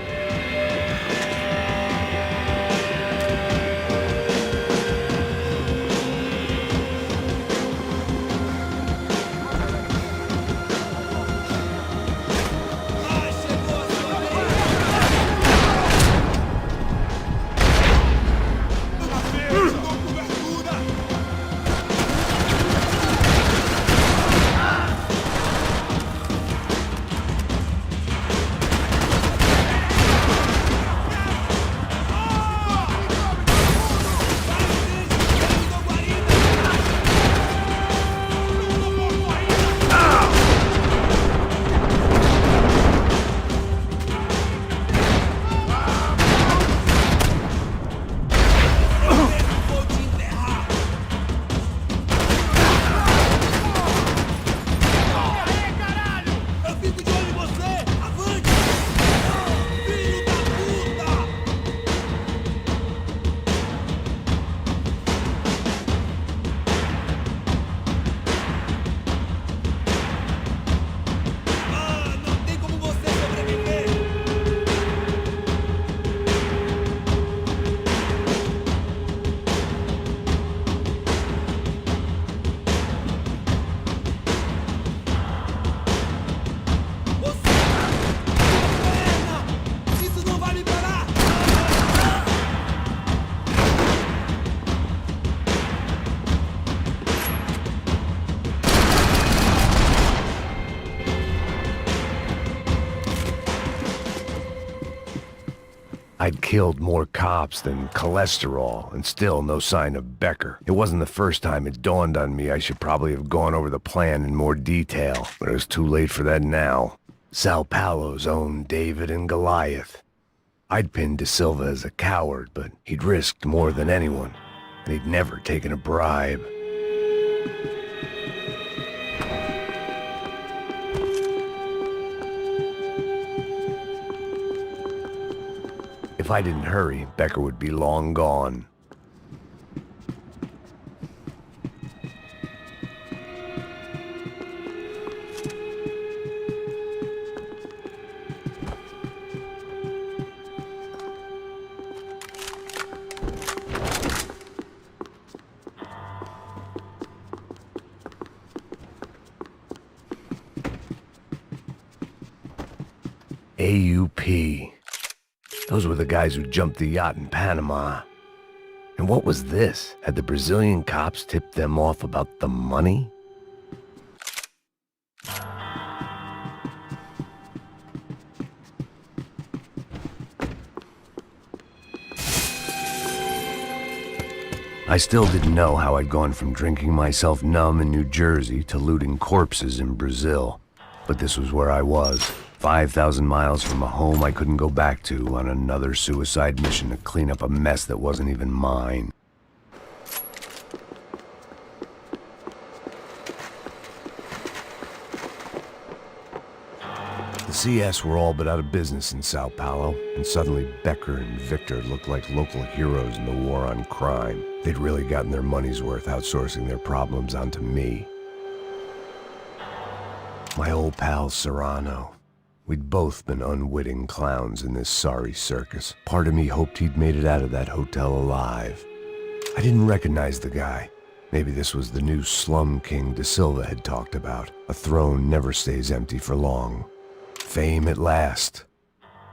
I'd killed more cops than cholesterol, and still no sign of Becker. It wasn't the first time it dawned on me I should probably have gone over the plan in more detail, but it was too late for that now. Sao Paulo's own David and Goliath. I'd pinned De Silva as a coward, but he'd risked more than anyone, and he'd never taken a bribe. If I didn't hurry, Becker would be long gone. AUP. Those were the guys who jumped the yacht in Panama. And what was this? Had the Brazilian cops tipped them off about the money? I still didn't know how I'd gone from drinking myself numb in New Jersey to looting corpses in Brazil. But this was where I was. 5,000 miles from a home I couldn't go back to on another suicide mission to clean up a mess that wasn't even mine. The CS were all but out of business in Sao Paulo, and suddenly Becker and Victor looked like local heroes in the war on crime. They'd really gotten their money's worth outsourcing their problems onto me. My old pal Serrano. We'd both been unwitting clowns in this sorry circus. Part of me hoped he'd made it out of that hotel alive. I didn't recognize the guy. Maybe this was the new slum king De Silva had talked about. A throne never stays empty for long. Fame at last.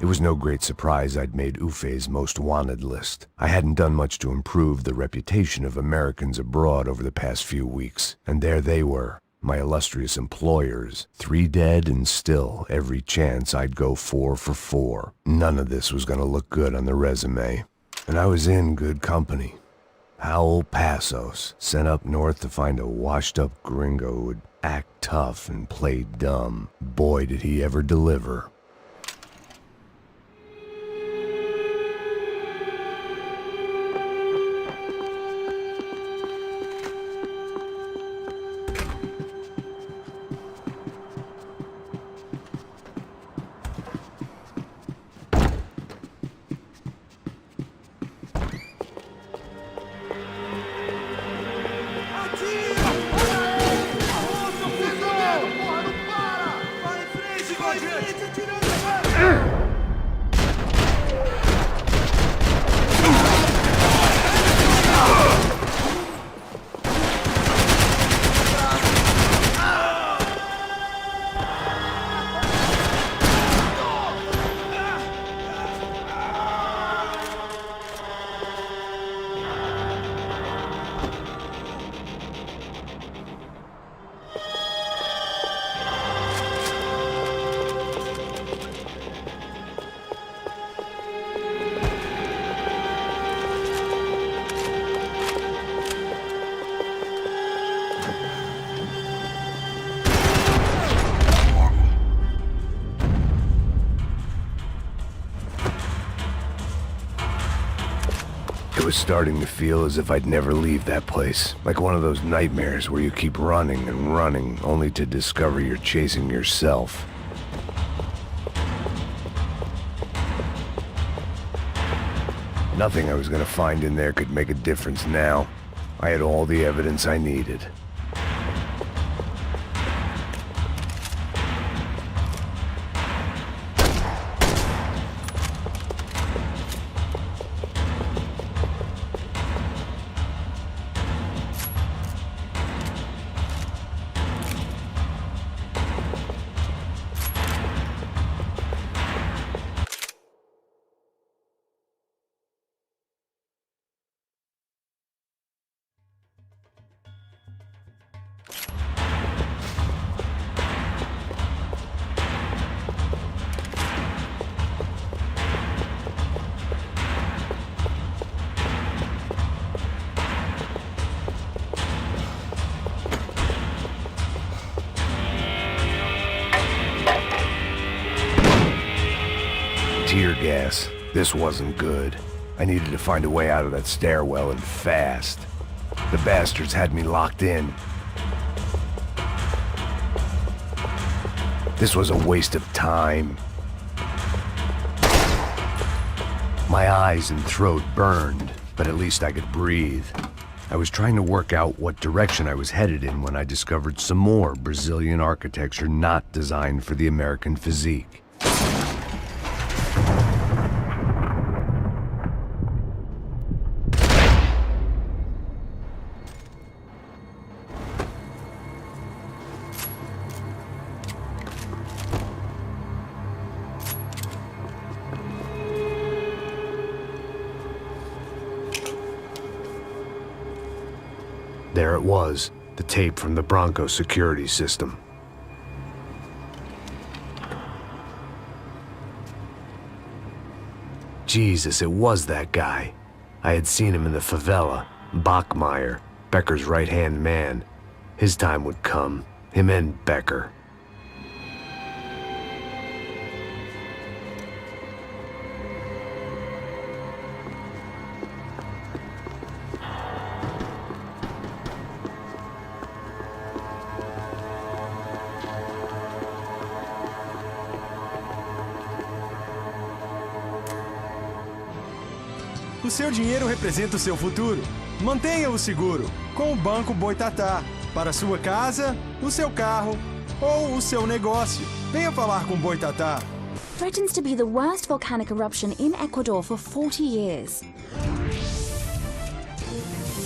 It was no great surprise I'd made Ufe's most wanted list. I hadn't done much to improve the reputation of Americans abroad over the past few weeks, and there they were. My illustrious employers, 3 dead and still every chance I'd go 4 for 4. None of this was going to look good on the resume. And I was in good company. Howell Passos, sent up north to find a washed-up gringo who would act tough and play dumb. Boy, did he ever deliver. It was starting to feel as if I'd never leave that place. Like one of those nightmares where you keep running and running, only to discover you're chasing yourself. Nothing I was gonna find in there could make a difference now. I had all the evidence I needed. Tear gas. This wasn't good. I needed to find a way out of that stairwell and fast. The bastards had me locked in. This was a waste of time. My eyes and throat burned, but at least I could breathe. I was trying to work out what direction I was headed in when I discovered some more Brazilian architecture not designed for the American physique. There it was, the tape from the Bronco security system. Jesus, it was that guy. I had seen him in the favela, Bachmeyer, Becker's right-hand man. His time would come, him and Becker. O seu dinheiro representa o seu futuro. Mantenha-o seguro com o Banco Boitatá. Para a sua casa, o seu carro ou o seu negócio. Venha falar com Boitatá. Threatens to be the worst volcanic eruption in Ecuador for 40 years.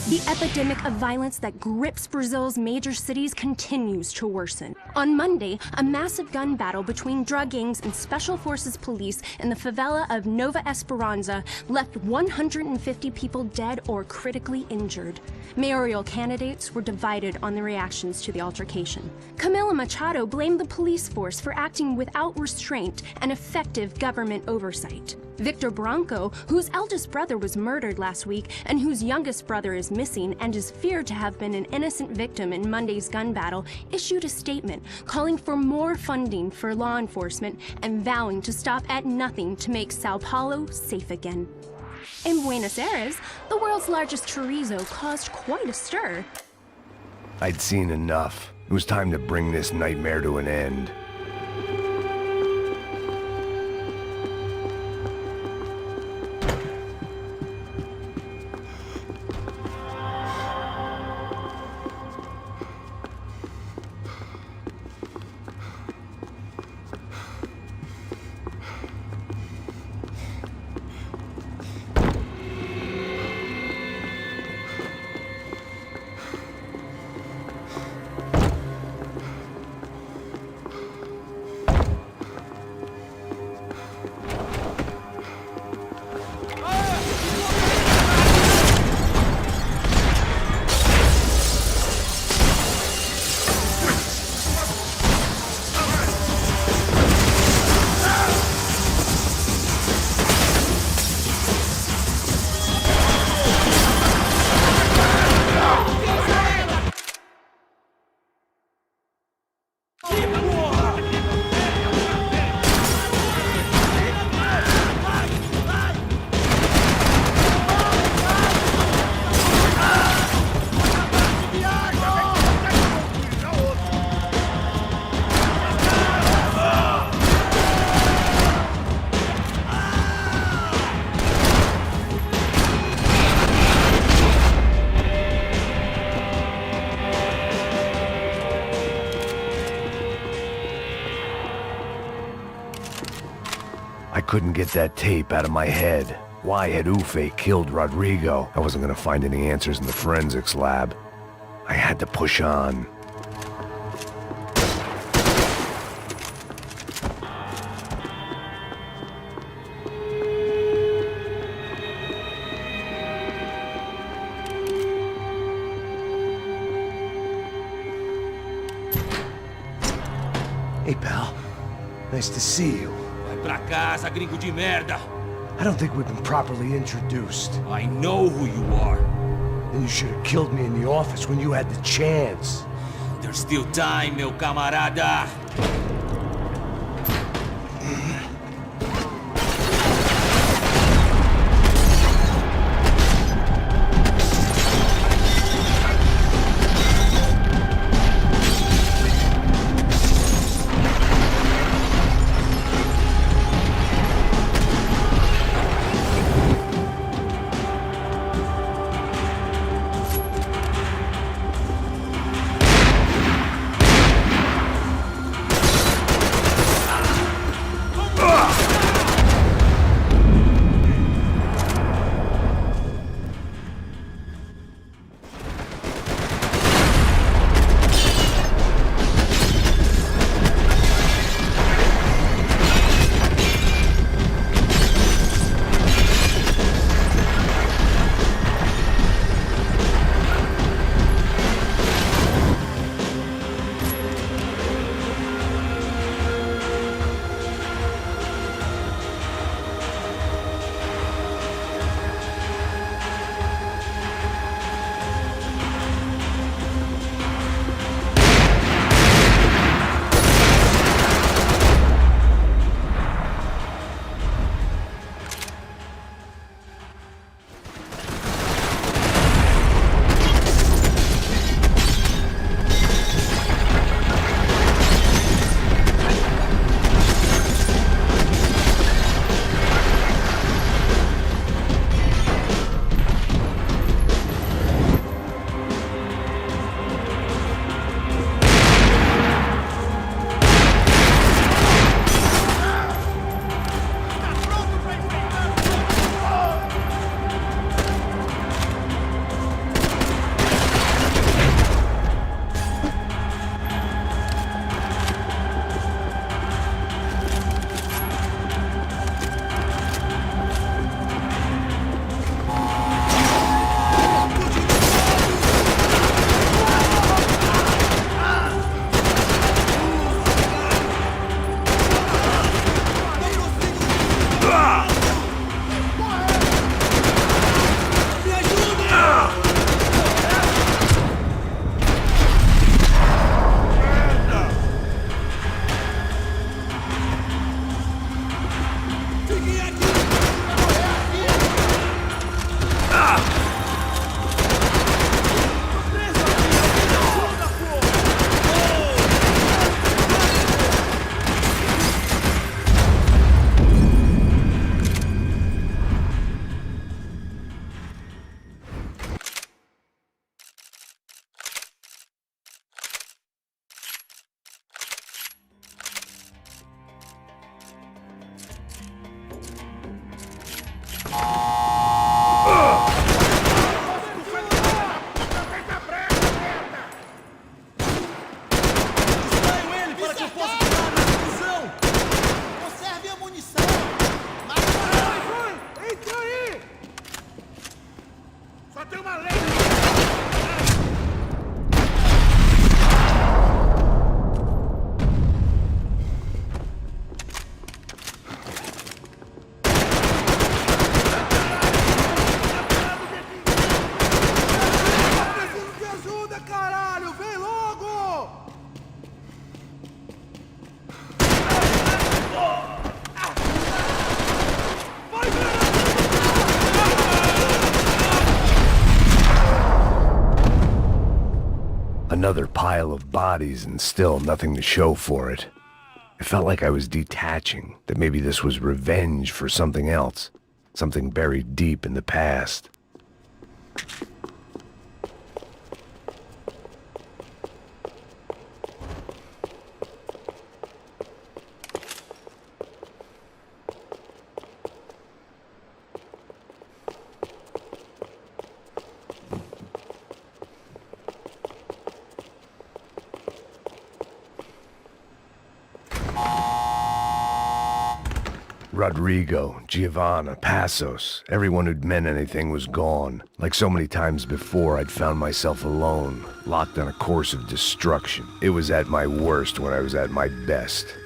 The epidemic of violence that grips Brazil's major cities continues to worsen. On Monday, a massive gun battle between drug gangs and special forces police in the favela of Nova Esperanza left 150 people dead or critically injured. Mayoral candidates were divided on the reactions to the altercation. Camila Machado blamed the police force for acting without restraint and effective government oversight. Victor Bronco, whose eldest brother was murdered last week and whose youngest brother is missing and is feared to have been an innocent victim in Monday's gun battle, issued a statement calling for more funding for law enforcement and vowing to stop at nothing to make Sao Paulo safe again. In Buenos Aires, the world's largest chorizo caused quite a stir. I'd seen enough. It was time to bring this nightmare to an end. I couldn't get that tape out of my head. Why had Ufe killed Rodrigo? I wasn't gonna find any answers in the forensics lab. I had to push on. Hey, pal. Nice to see you. Vai pra casa, gringo de merda. I don't think we've been properly introduced. I know who you are. Then you should have killed me in the office when you had the chance. There's still time, meu camarada. Another pile of bodies and still nothing to show for it. It felt like I was detaching, that maybe this was revenge for something else, something buried deep in the past. Rodrigo, Giovanna, Passos, everyone who'd meant anything was gone. Like so many times before, I'd found myself alone, locked on a course of destruction. It was at my worst when I was at my best.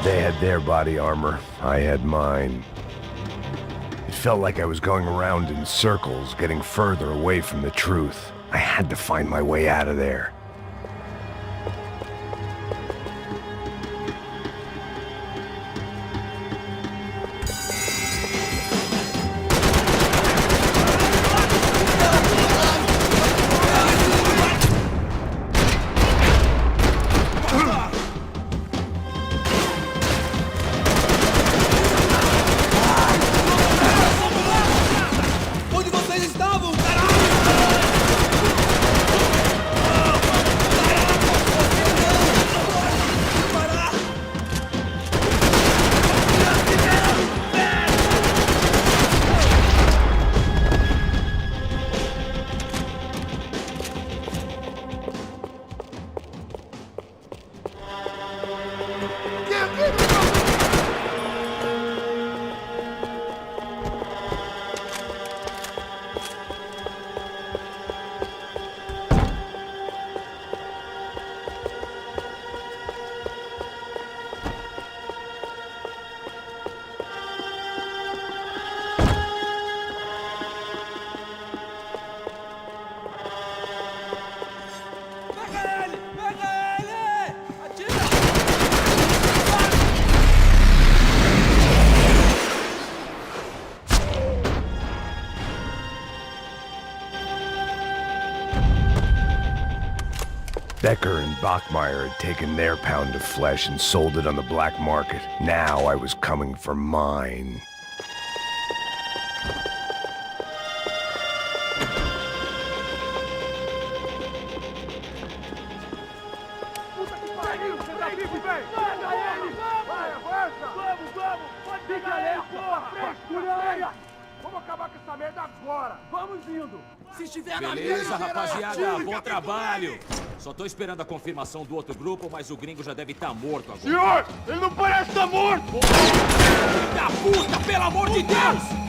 They had their body armor, I had mine. It felt like I was going around in circles, getting further away from the truth. I had to find my way out of there. Onde vocês estavam, caralho? Bachmeyer had taken their pound of flesh and sold it on the black market. Now I was coming for mine. Beleza, rapaziada, bom trabalho. Só tô esperando a confirmação do outro grupo, mas o gringo já deve estar morto agora. Senhor, ele não parece estar morto! Filho da puta, pelo amor de Deus!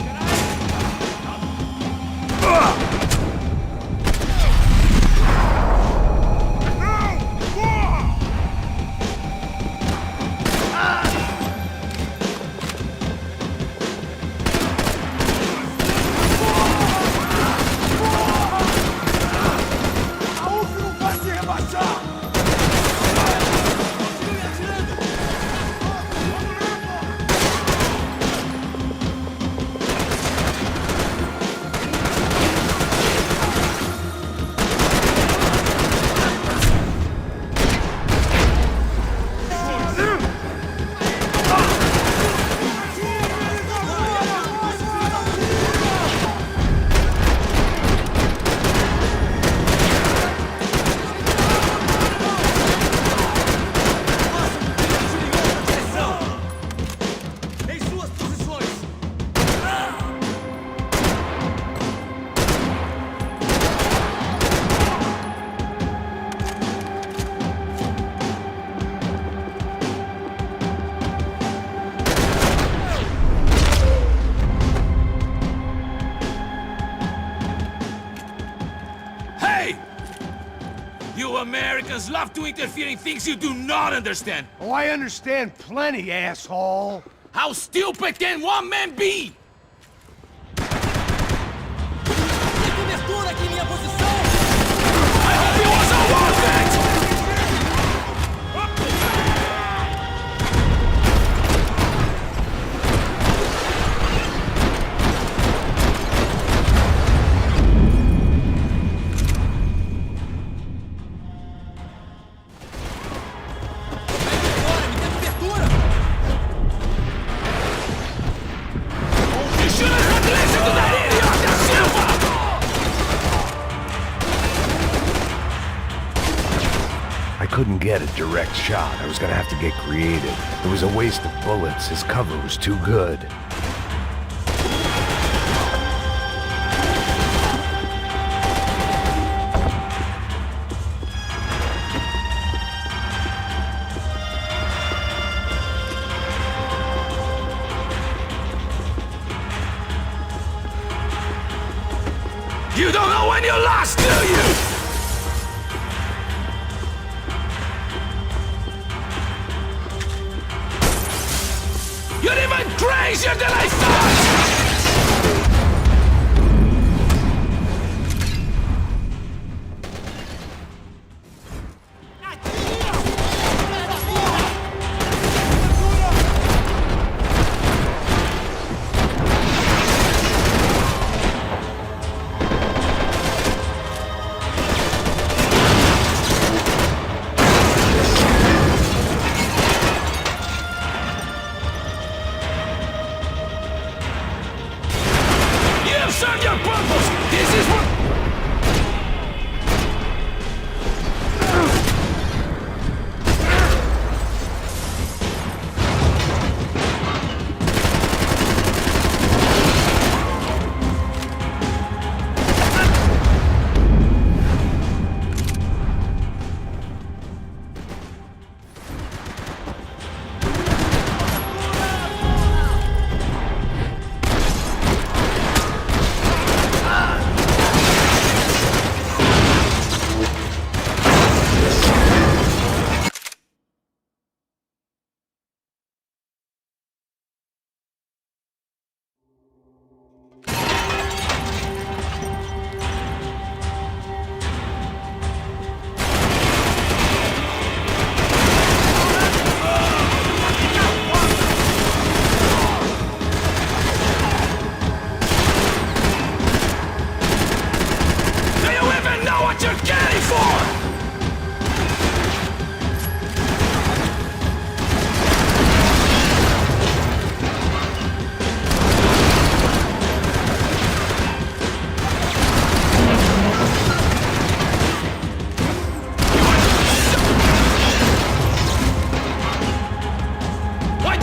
You Americans love to interfere in things you do not understand. Oh, I understand plenty, asshole. How stupid can one man be? I hope it was all worth it! I couldn't get a direct shot. I was gonna have to get creative. It was a waste of bullets. His cover was too good. You don't know when you're lost, do you? You're even crazier than I thought!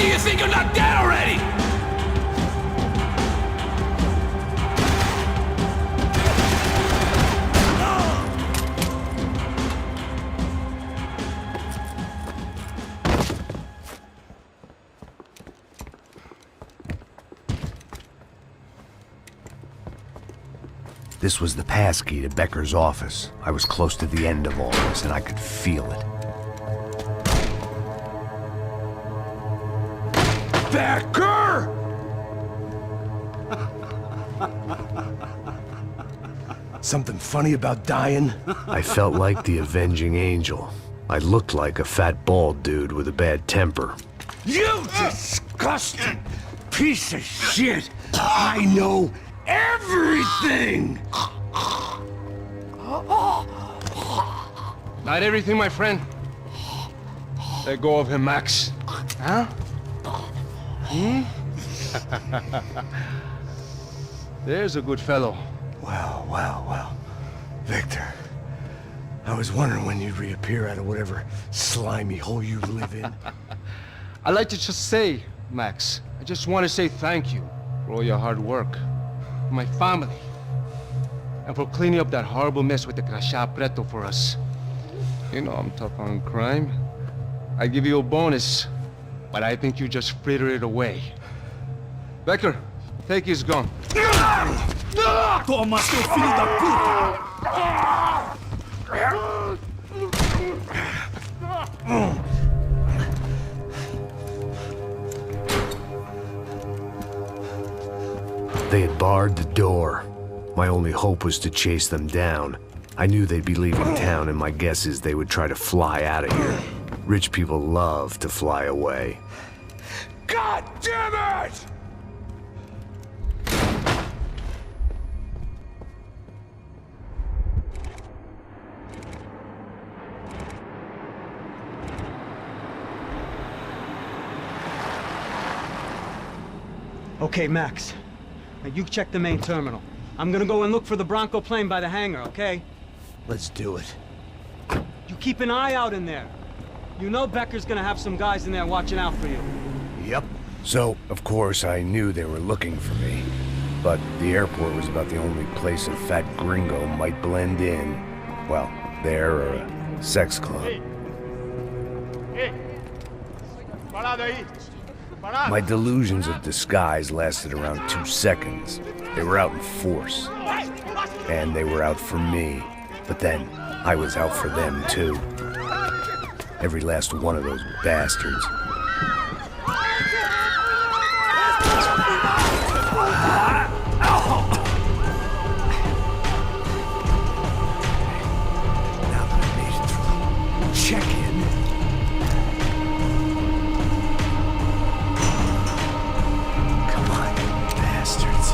do you think you're not dead already? This was the passkey to Becker's office. I was close to the end of all this, and I could feel it. Becker! Something funny about dying? I felt like the avenging angel. I looked like a fat bald dude with a bad temper. You disgusting piece of shit! I know everything! Not everything, my friend. Let go of him, Max. Huh? There's a good fellow. Well, well, well. Victor, I was wondering when you'd reappear out of whatever slimy hole you live in. I'd like to just say, Max, I just want to say thank you for all your hard work, for my family, and for cleaning up that horrible mess with the Crachá Preto for us. You know I'm tough on crime. I give you a bonus, but I think you just frittered it away. Becker, take his gun. Toma, seu filho da puta! They had barred the door. My only hope was to chase them down. I knew they'd be leaving town, and my guess is they would try to fly out of here. Rich people love to fly away. God damn it! Okay, Max. Now you check the main terminal. I'm gonna go and look for the Bronco plane by the hangar, okay? Let's do it. You keep an eye out in there. You know Becker's gonna have some guys in there watching out for you. Yep. So, of course, I knew they were looking for me. But the airport was about the only place a fat gringo might blend in. Well, there or a sex club. My delusions of disguise lasted around 2 seconds. They were out in force. And they were out for me. But then, I was out for them too. Every last one of those bastards. Now that I made it through the check-in, come on, you bastards.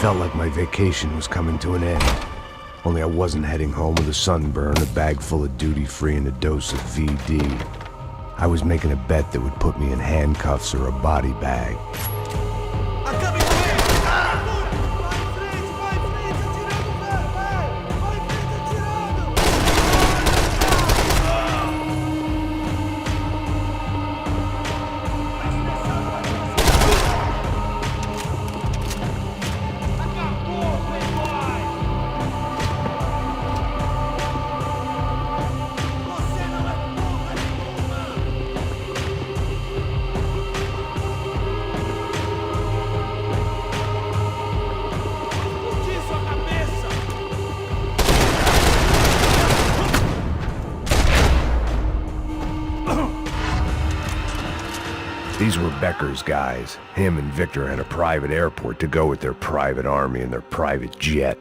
felt like my vacation was coming to an end. Only I wasn't heading home with a sunburn, a bag full of duty-free, and a dose of VD. I was making a bet that would put me in handcuffs or a body bag. These were Becker's guys. Him and Victor had a private airport to go with their private army and their private jet.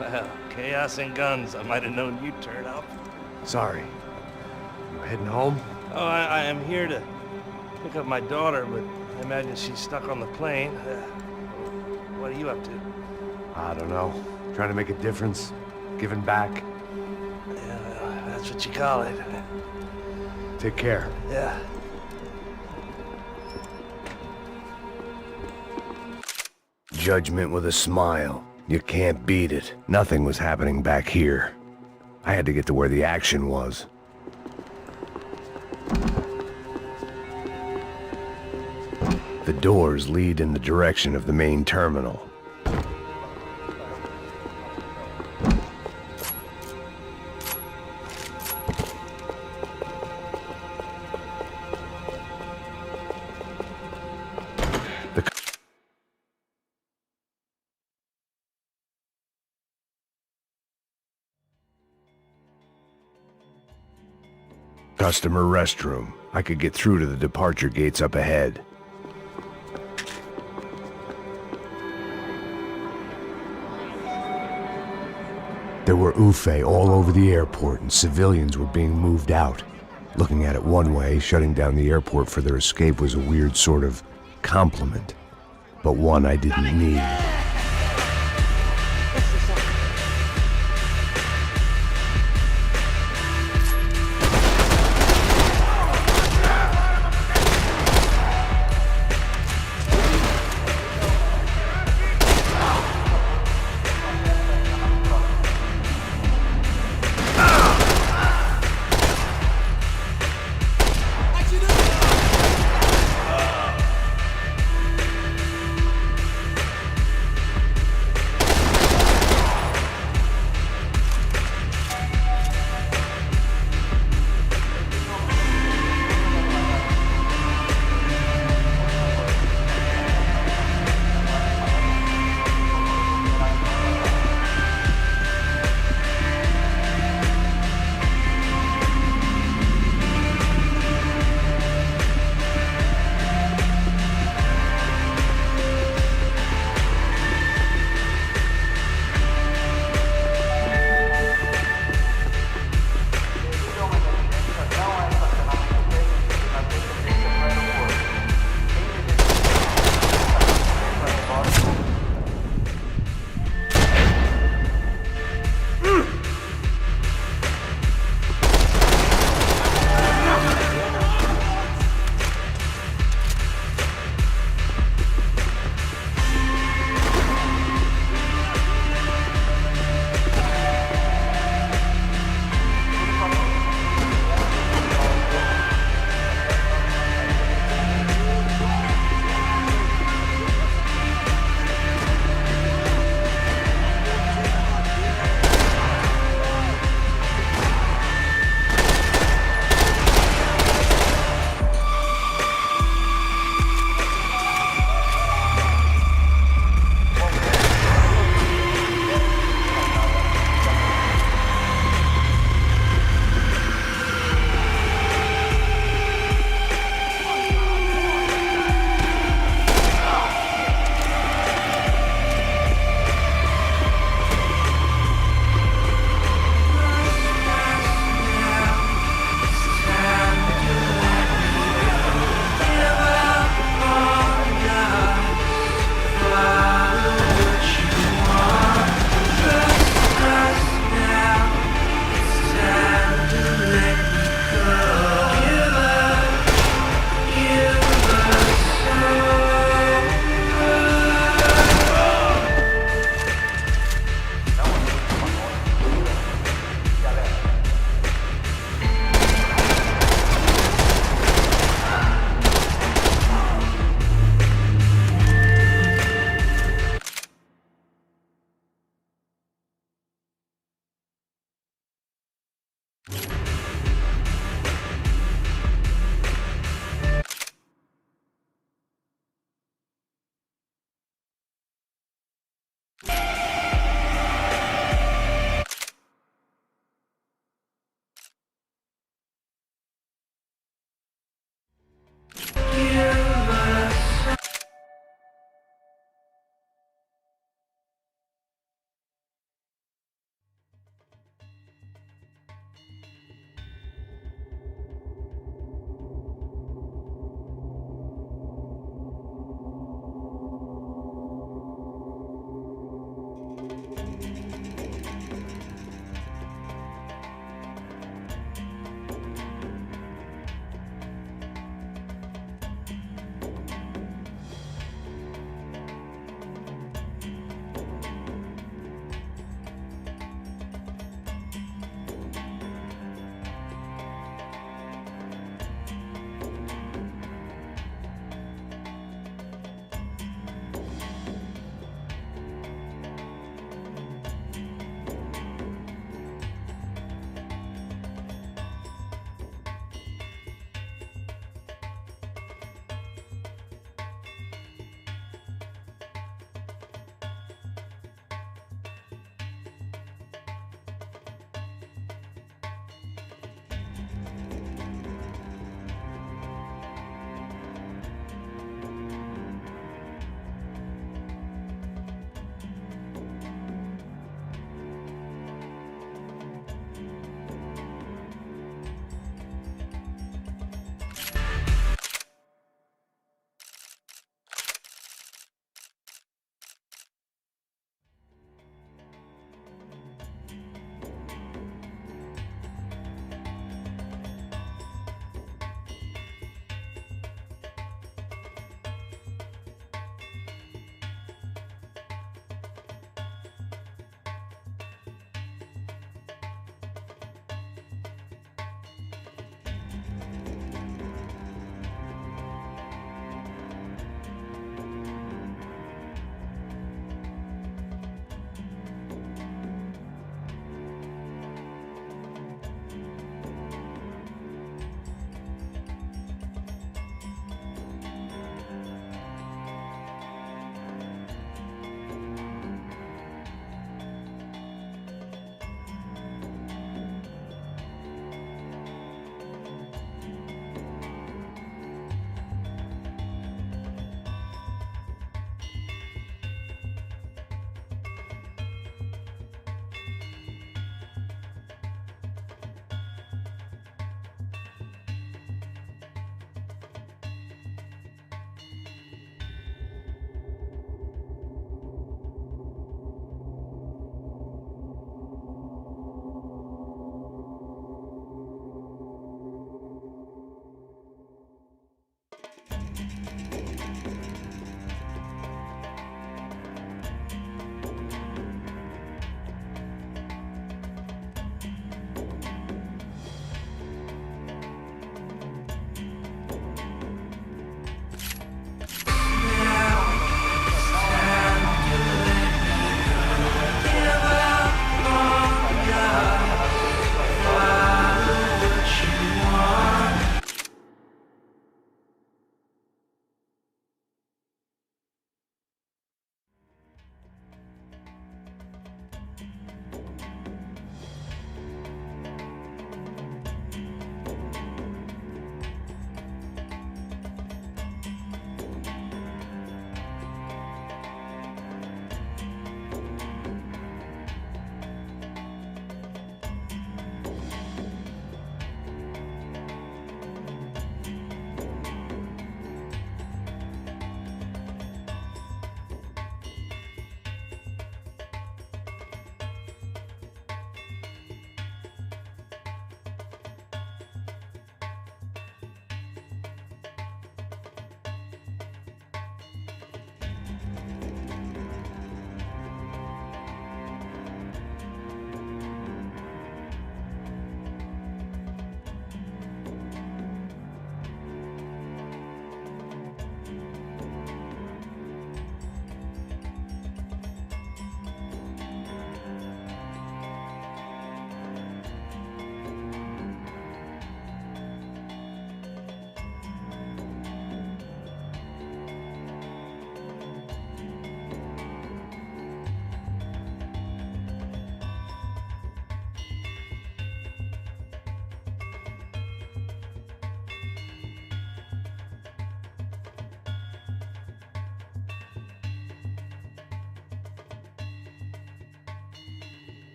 Well, chaos and guns. I might have known you'd turn up. Sorry. You heading home? Oh, I am here to pick up my daughter, but I imagine she's stuck on the plane. What are you up to? I don't know. Trying to make a difference. Giving back. Yeah, that's what you call it. Take care. Yeah. Judgment with a smile. You can't beat it. Nothing was happening back here. I had to get to where the action was. The doors lead in the direction of the main terminal. Customer restroom. I could get through to the departure gates up ahead. There were UFE all over the airport, and civilians were being moved out. Looking at it one way, shutting down the airport for their escape was a weird sort of compliment, but one I didn't need.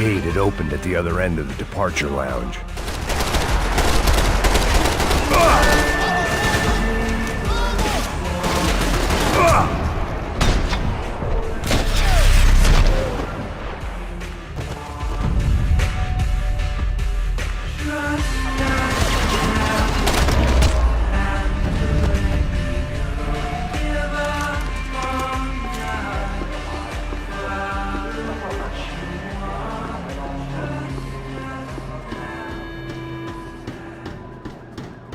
gate had opened at the other end of the departure lounge.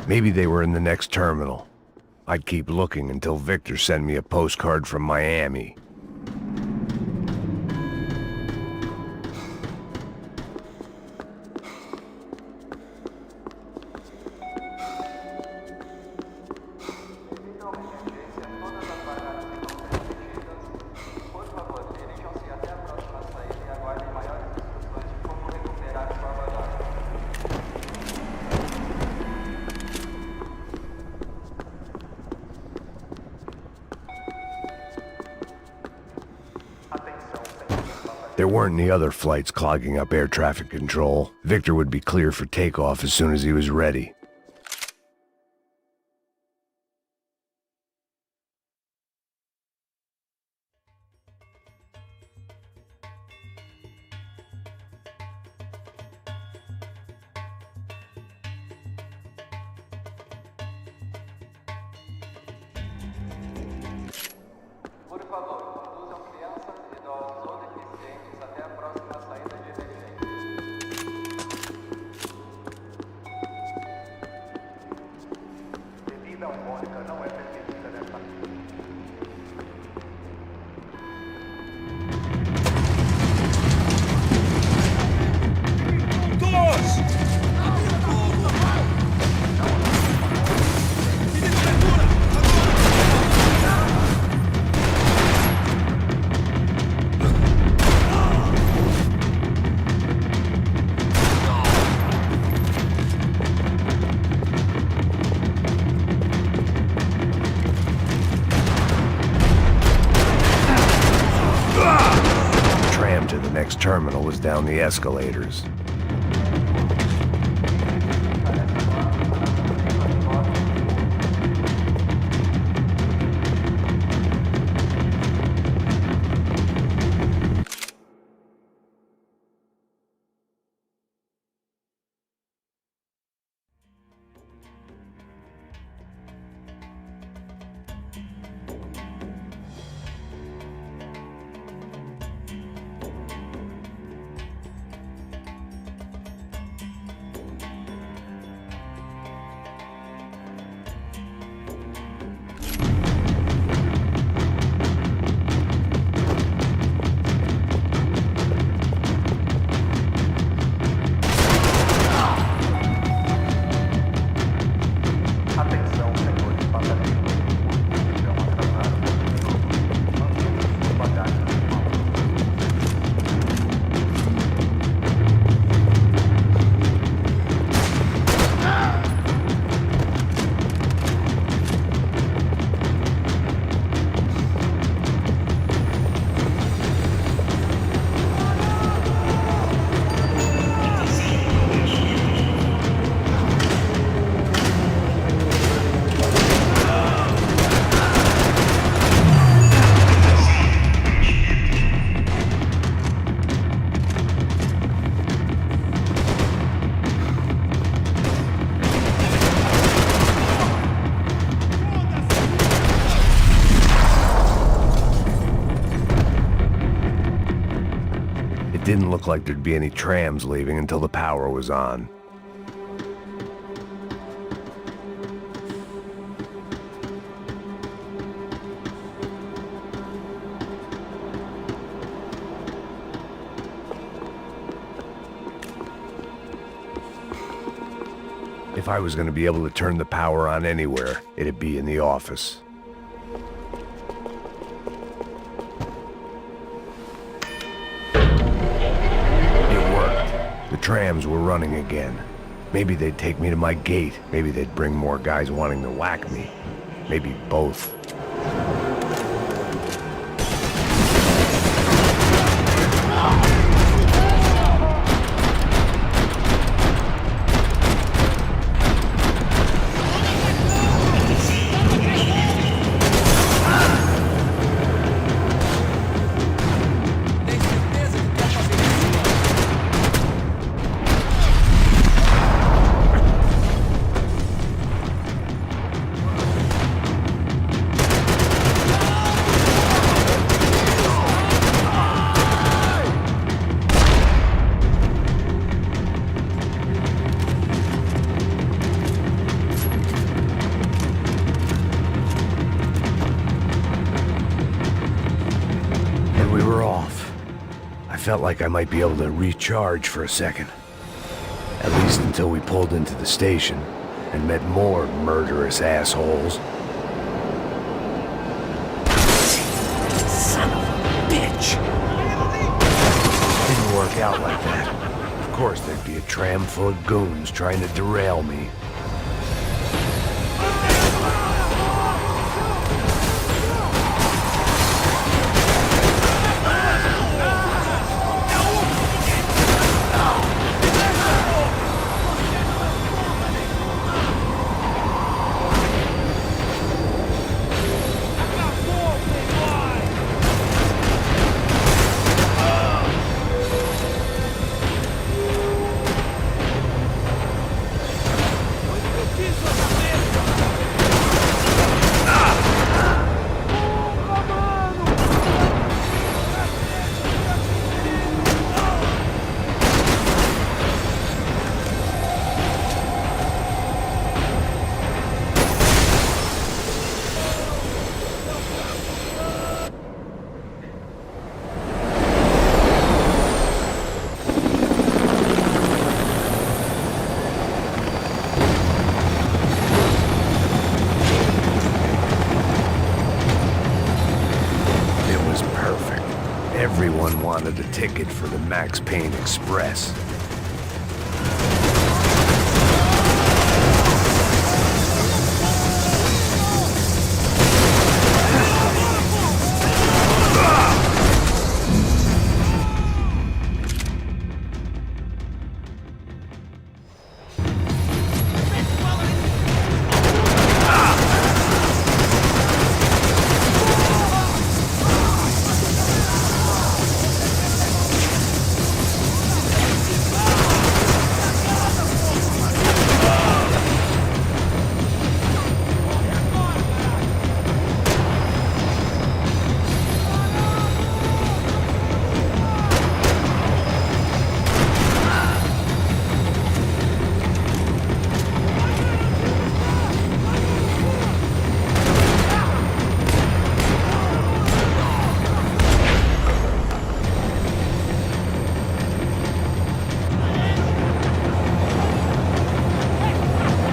Maybe they were in the next terminal. I'd keep looking until Victor sent me a postcard from Miami. There weren't any other flights clogging up air traffic control. Victor would be clear for takeoff as soon as he was ready. Terminal was down the escalators. Didn't look like there'd be any trams leaving until the power was on. If I was going to be able to turn the power on anywhere, it'd be in the office. The trams were running again. Maybe they'd take me to my gate. Maybe they'd bring more guys wanting to whack me. Maybe both. felt like I might be able to recharge for a second. At least until we pulled into the station and met more murderous assholes. Son of a bitch! Didn't work out like that. Of course there'd be a tram full of goons trying to derail me. Everyone wanted a ticket for the Max Payne Express.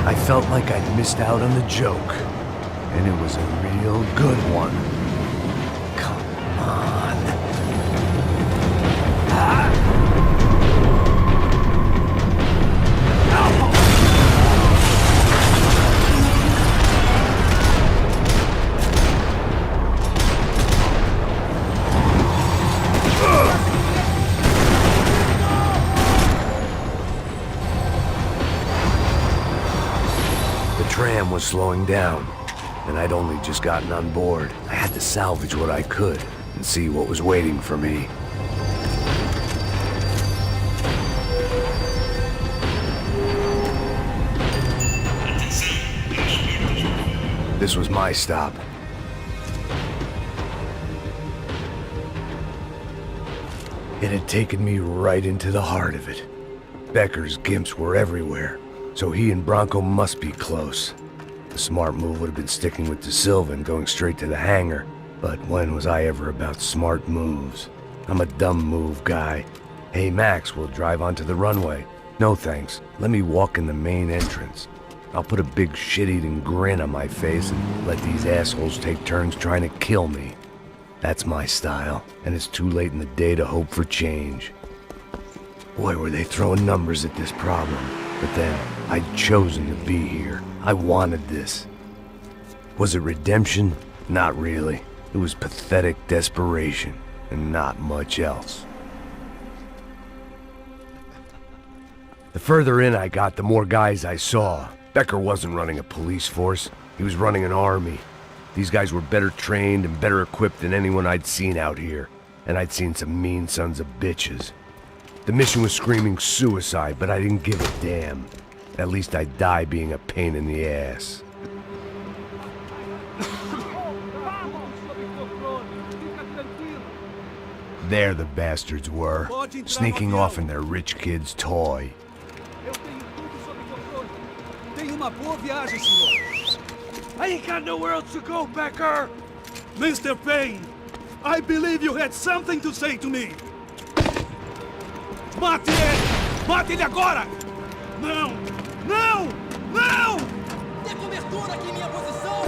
I felt like I'd missed out on the joke, and it was a real good one. Come on. The tram was slowing down, and I'd only just gotten on board. I had to salvage what I could and see what was waiting for me. This was my stop. It had taken me right into the heart of it. Becker's gimps were everywhere, so he and Bronco must be close. The smart move would have been sticking with De Silva and going straight to the hangar, but when was I ever about smart moves? I'm a dumb move guy. Hey Max, we'll drive onto the runway. No thanks, let me walk in the main entrance. I'll put a big shit-eating grin on my face and let these assholes take turns trying to kill me. That's my style, and it's too late in the day to hope for change. Boy, were they throwing numbers at this problem. But then, I'd chosen to be here. I wanted this. Was it redemption? Not really. It was pathetic desperation, and not much else. The further in I got, the more guys I saw. Becker wasn't running a police force. He was running an army. These guys were better trained and better equipped than anyone I'd seen out here. And I'd seen some mean sons of bitches. The mission was screaming suicide, but I didn't give a damn. At least I'd die being a pain in the ass. There the bastards were, sneaking off in their rich kid's toy. I ain't got nowhere else to go, Becker! Mr. Payne, I believe you had something to say to me. Mate ele! Mate ele agora! Não! Não! Não! Tem cobertura aqui em minha posição!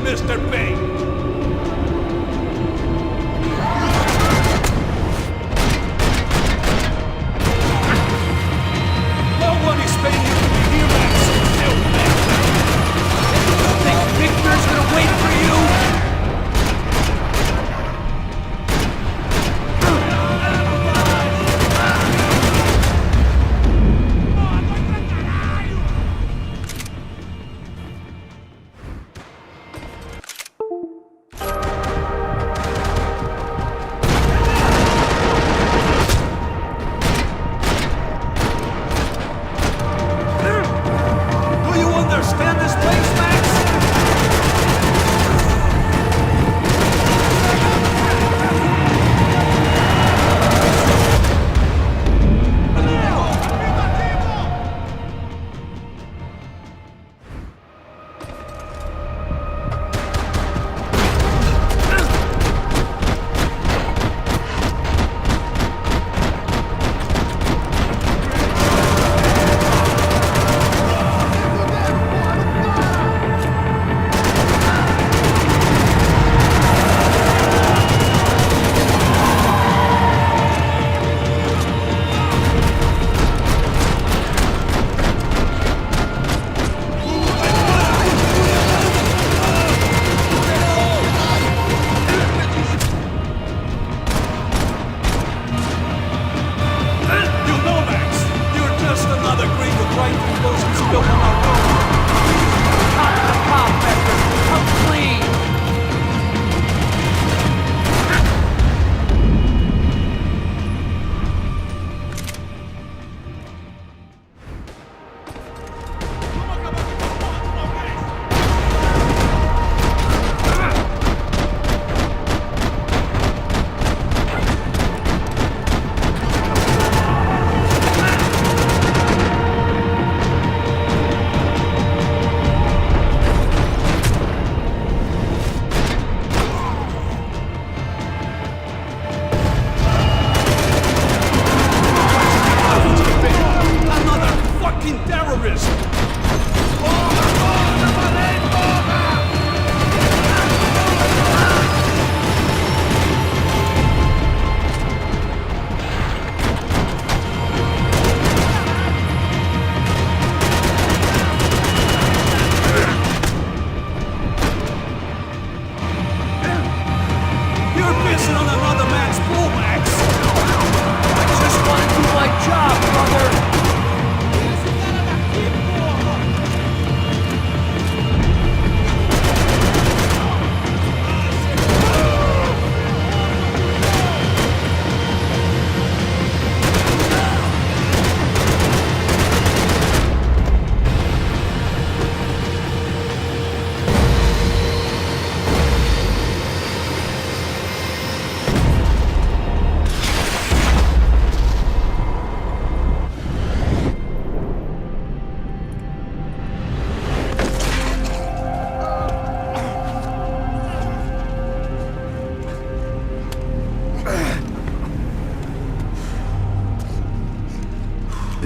Mr. Payne! No one expected you to be here, Max! No, Max! You think Victor's gonna wait for you?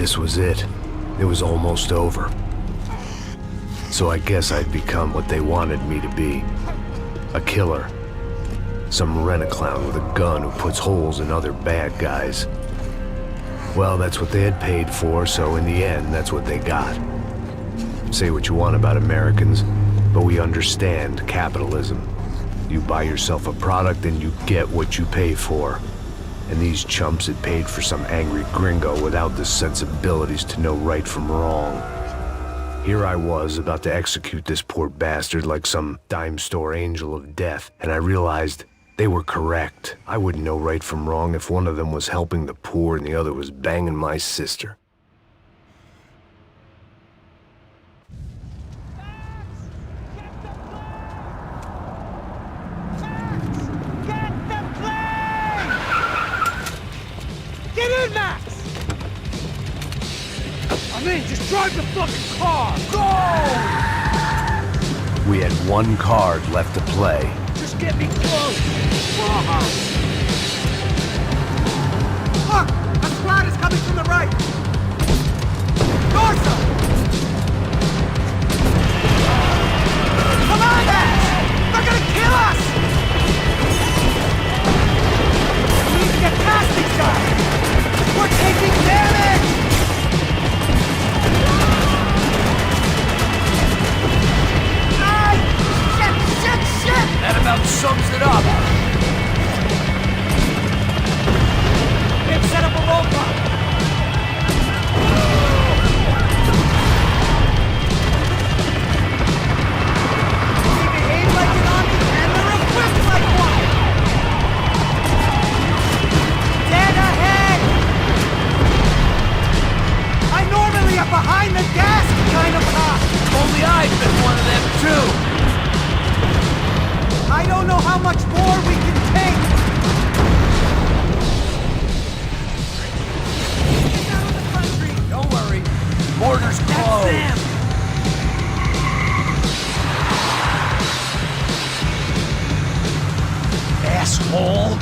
This was it. It was almost over. So I guess I'd become what they wanted me to be. A killer. Some rent-a-clown with a gun who puts holes in other bad guys. Well, that's what they had paid for, so in the end, that's what they got. Say what you want about Americans, but we understand capitalism. You buy yourself a product and you get what you pay for. And these chumps had paid for some angry gringo without the sensibilities to know right from wrong. Here I was, about to execute this poor bastard like some dime store angel of death, and I realized they were correct. I wouldn't know right from wrong if one of them was helping the poor and the other was banging my sister. Get in, Max! I'm in, just drive the fucking car! Go! We had one card left to play. Just get me close! Look! A squad is coming from the right! Dorso! Come on, Max! They're gonna kill us! We need to get past these guys! We're taking damage! Shit! That about sums it up. They've set up a roadblock. They behave like an army and they're equipped like one. Dead ahead! I'm normally a behind the gas kind of cop. Only I've been one of them too. I don't know how much more we can take! Get out of the country! Don't worry. Border's closed. That's them! Asshole!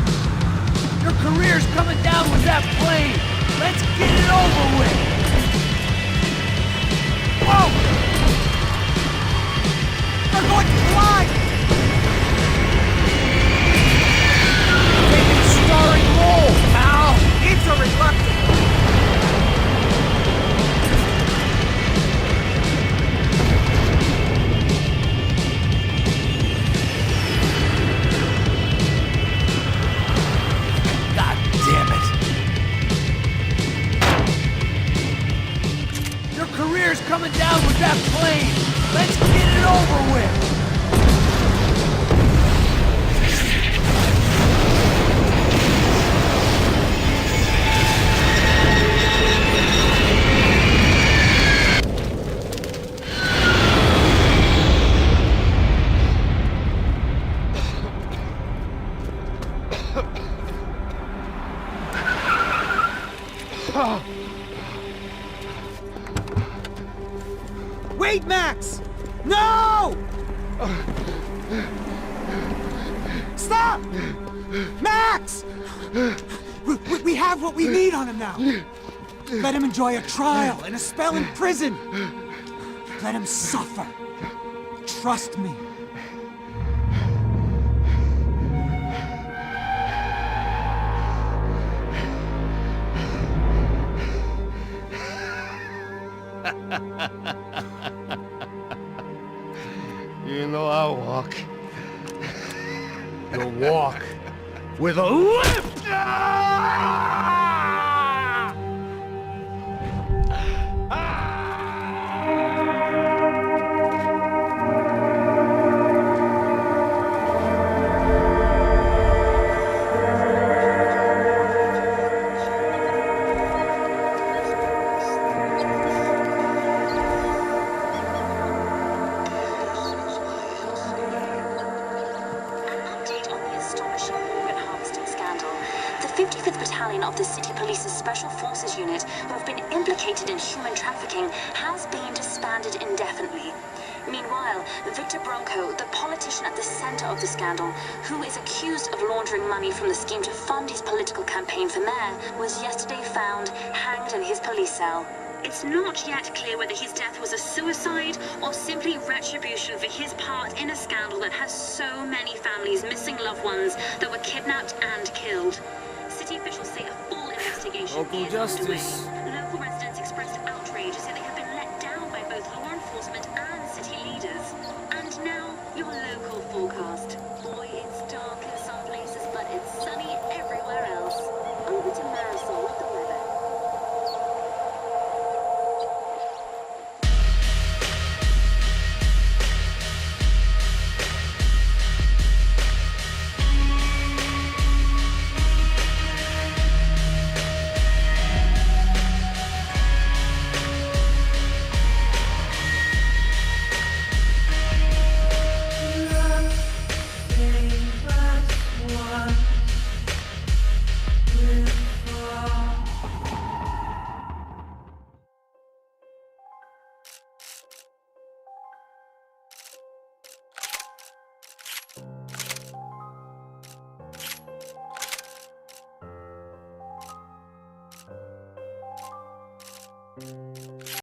Your career's coming down with that plane! Let's get it over with! Whoa! They're going to fly! Starring role, pal! It's a reluctant! God damn it! Your career's coming down with that plane! Let's get it over with! Wait, Max! No! Stop! Max! We have what we need on him now. Let him enjoy a trial and a spell in prison. Let him suffer. Trust me. You know I'll walk. You'll walk with a lift! The 55th Battalion of the City Police's Special Forces Unit, who have been implicated in human trafficking, has been disbanded indefinitely. Meanwhile, Victor Bronco, the politician at the center of the scandal, who is accused of laundering money from the scheme to fund his political campaign for mayor, was yesterday found hanged in his police cell. It's not yet clear whether his death was a suicide or simply retribution for his part in a scandal that has so many families missing loved ones that were kidnapped and killed. City officials say a full investigation Local is justice. underway. Local residents expressed outrage, saying they have been let down by both law enforcement and city leaders. And now, your local forecast. Boy, it's dark in some places, but it's sunny everywhere else. Over to Marisol with the weather. Thank you.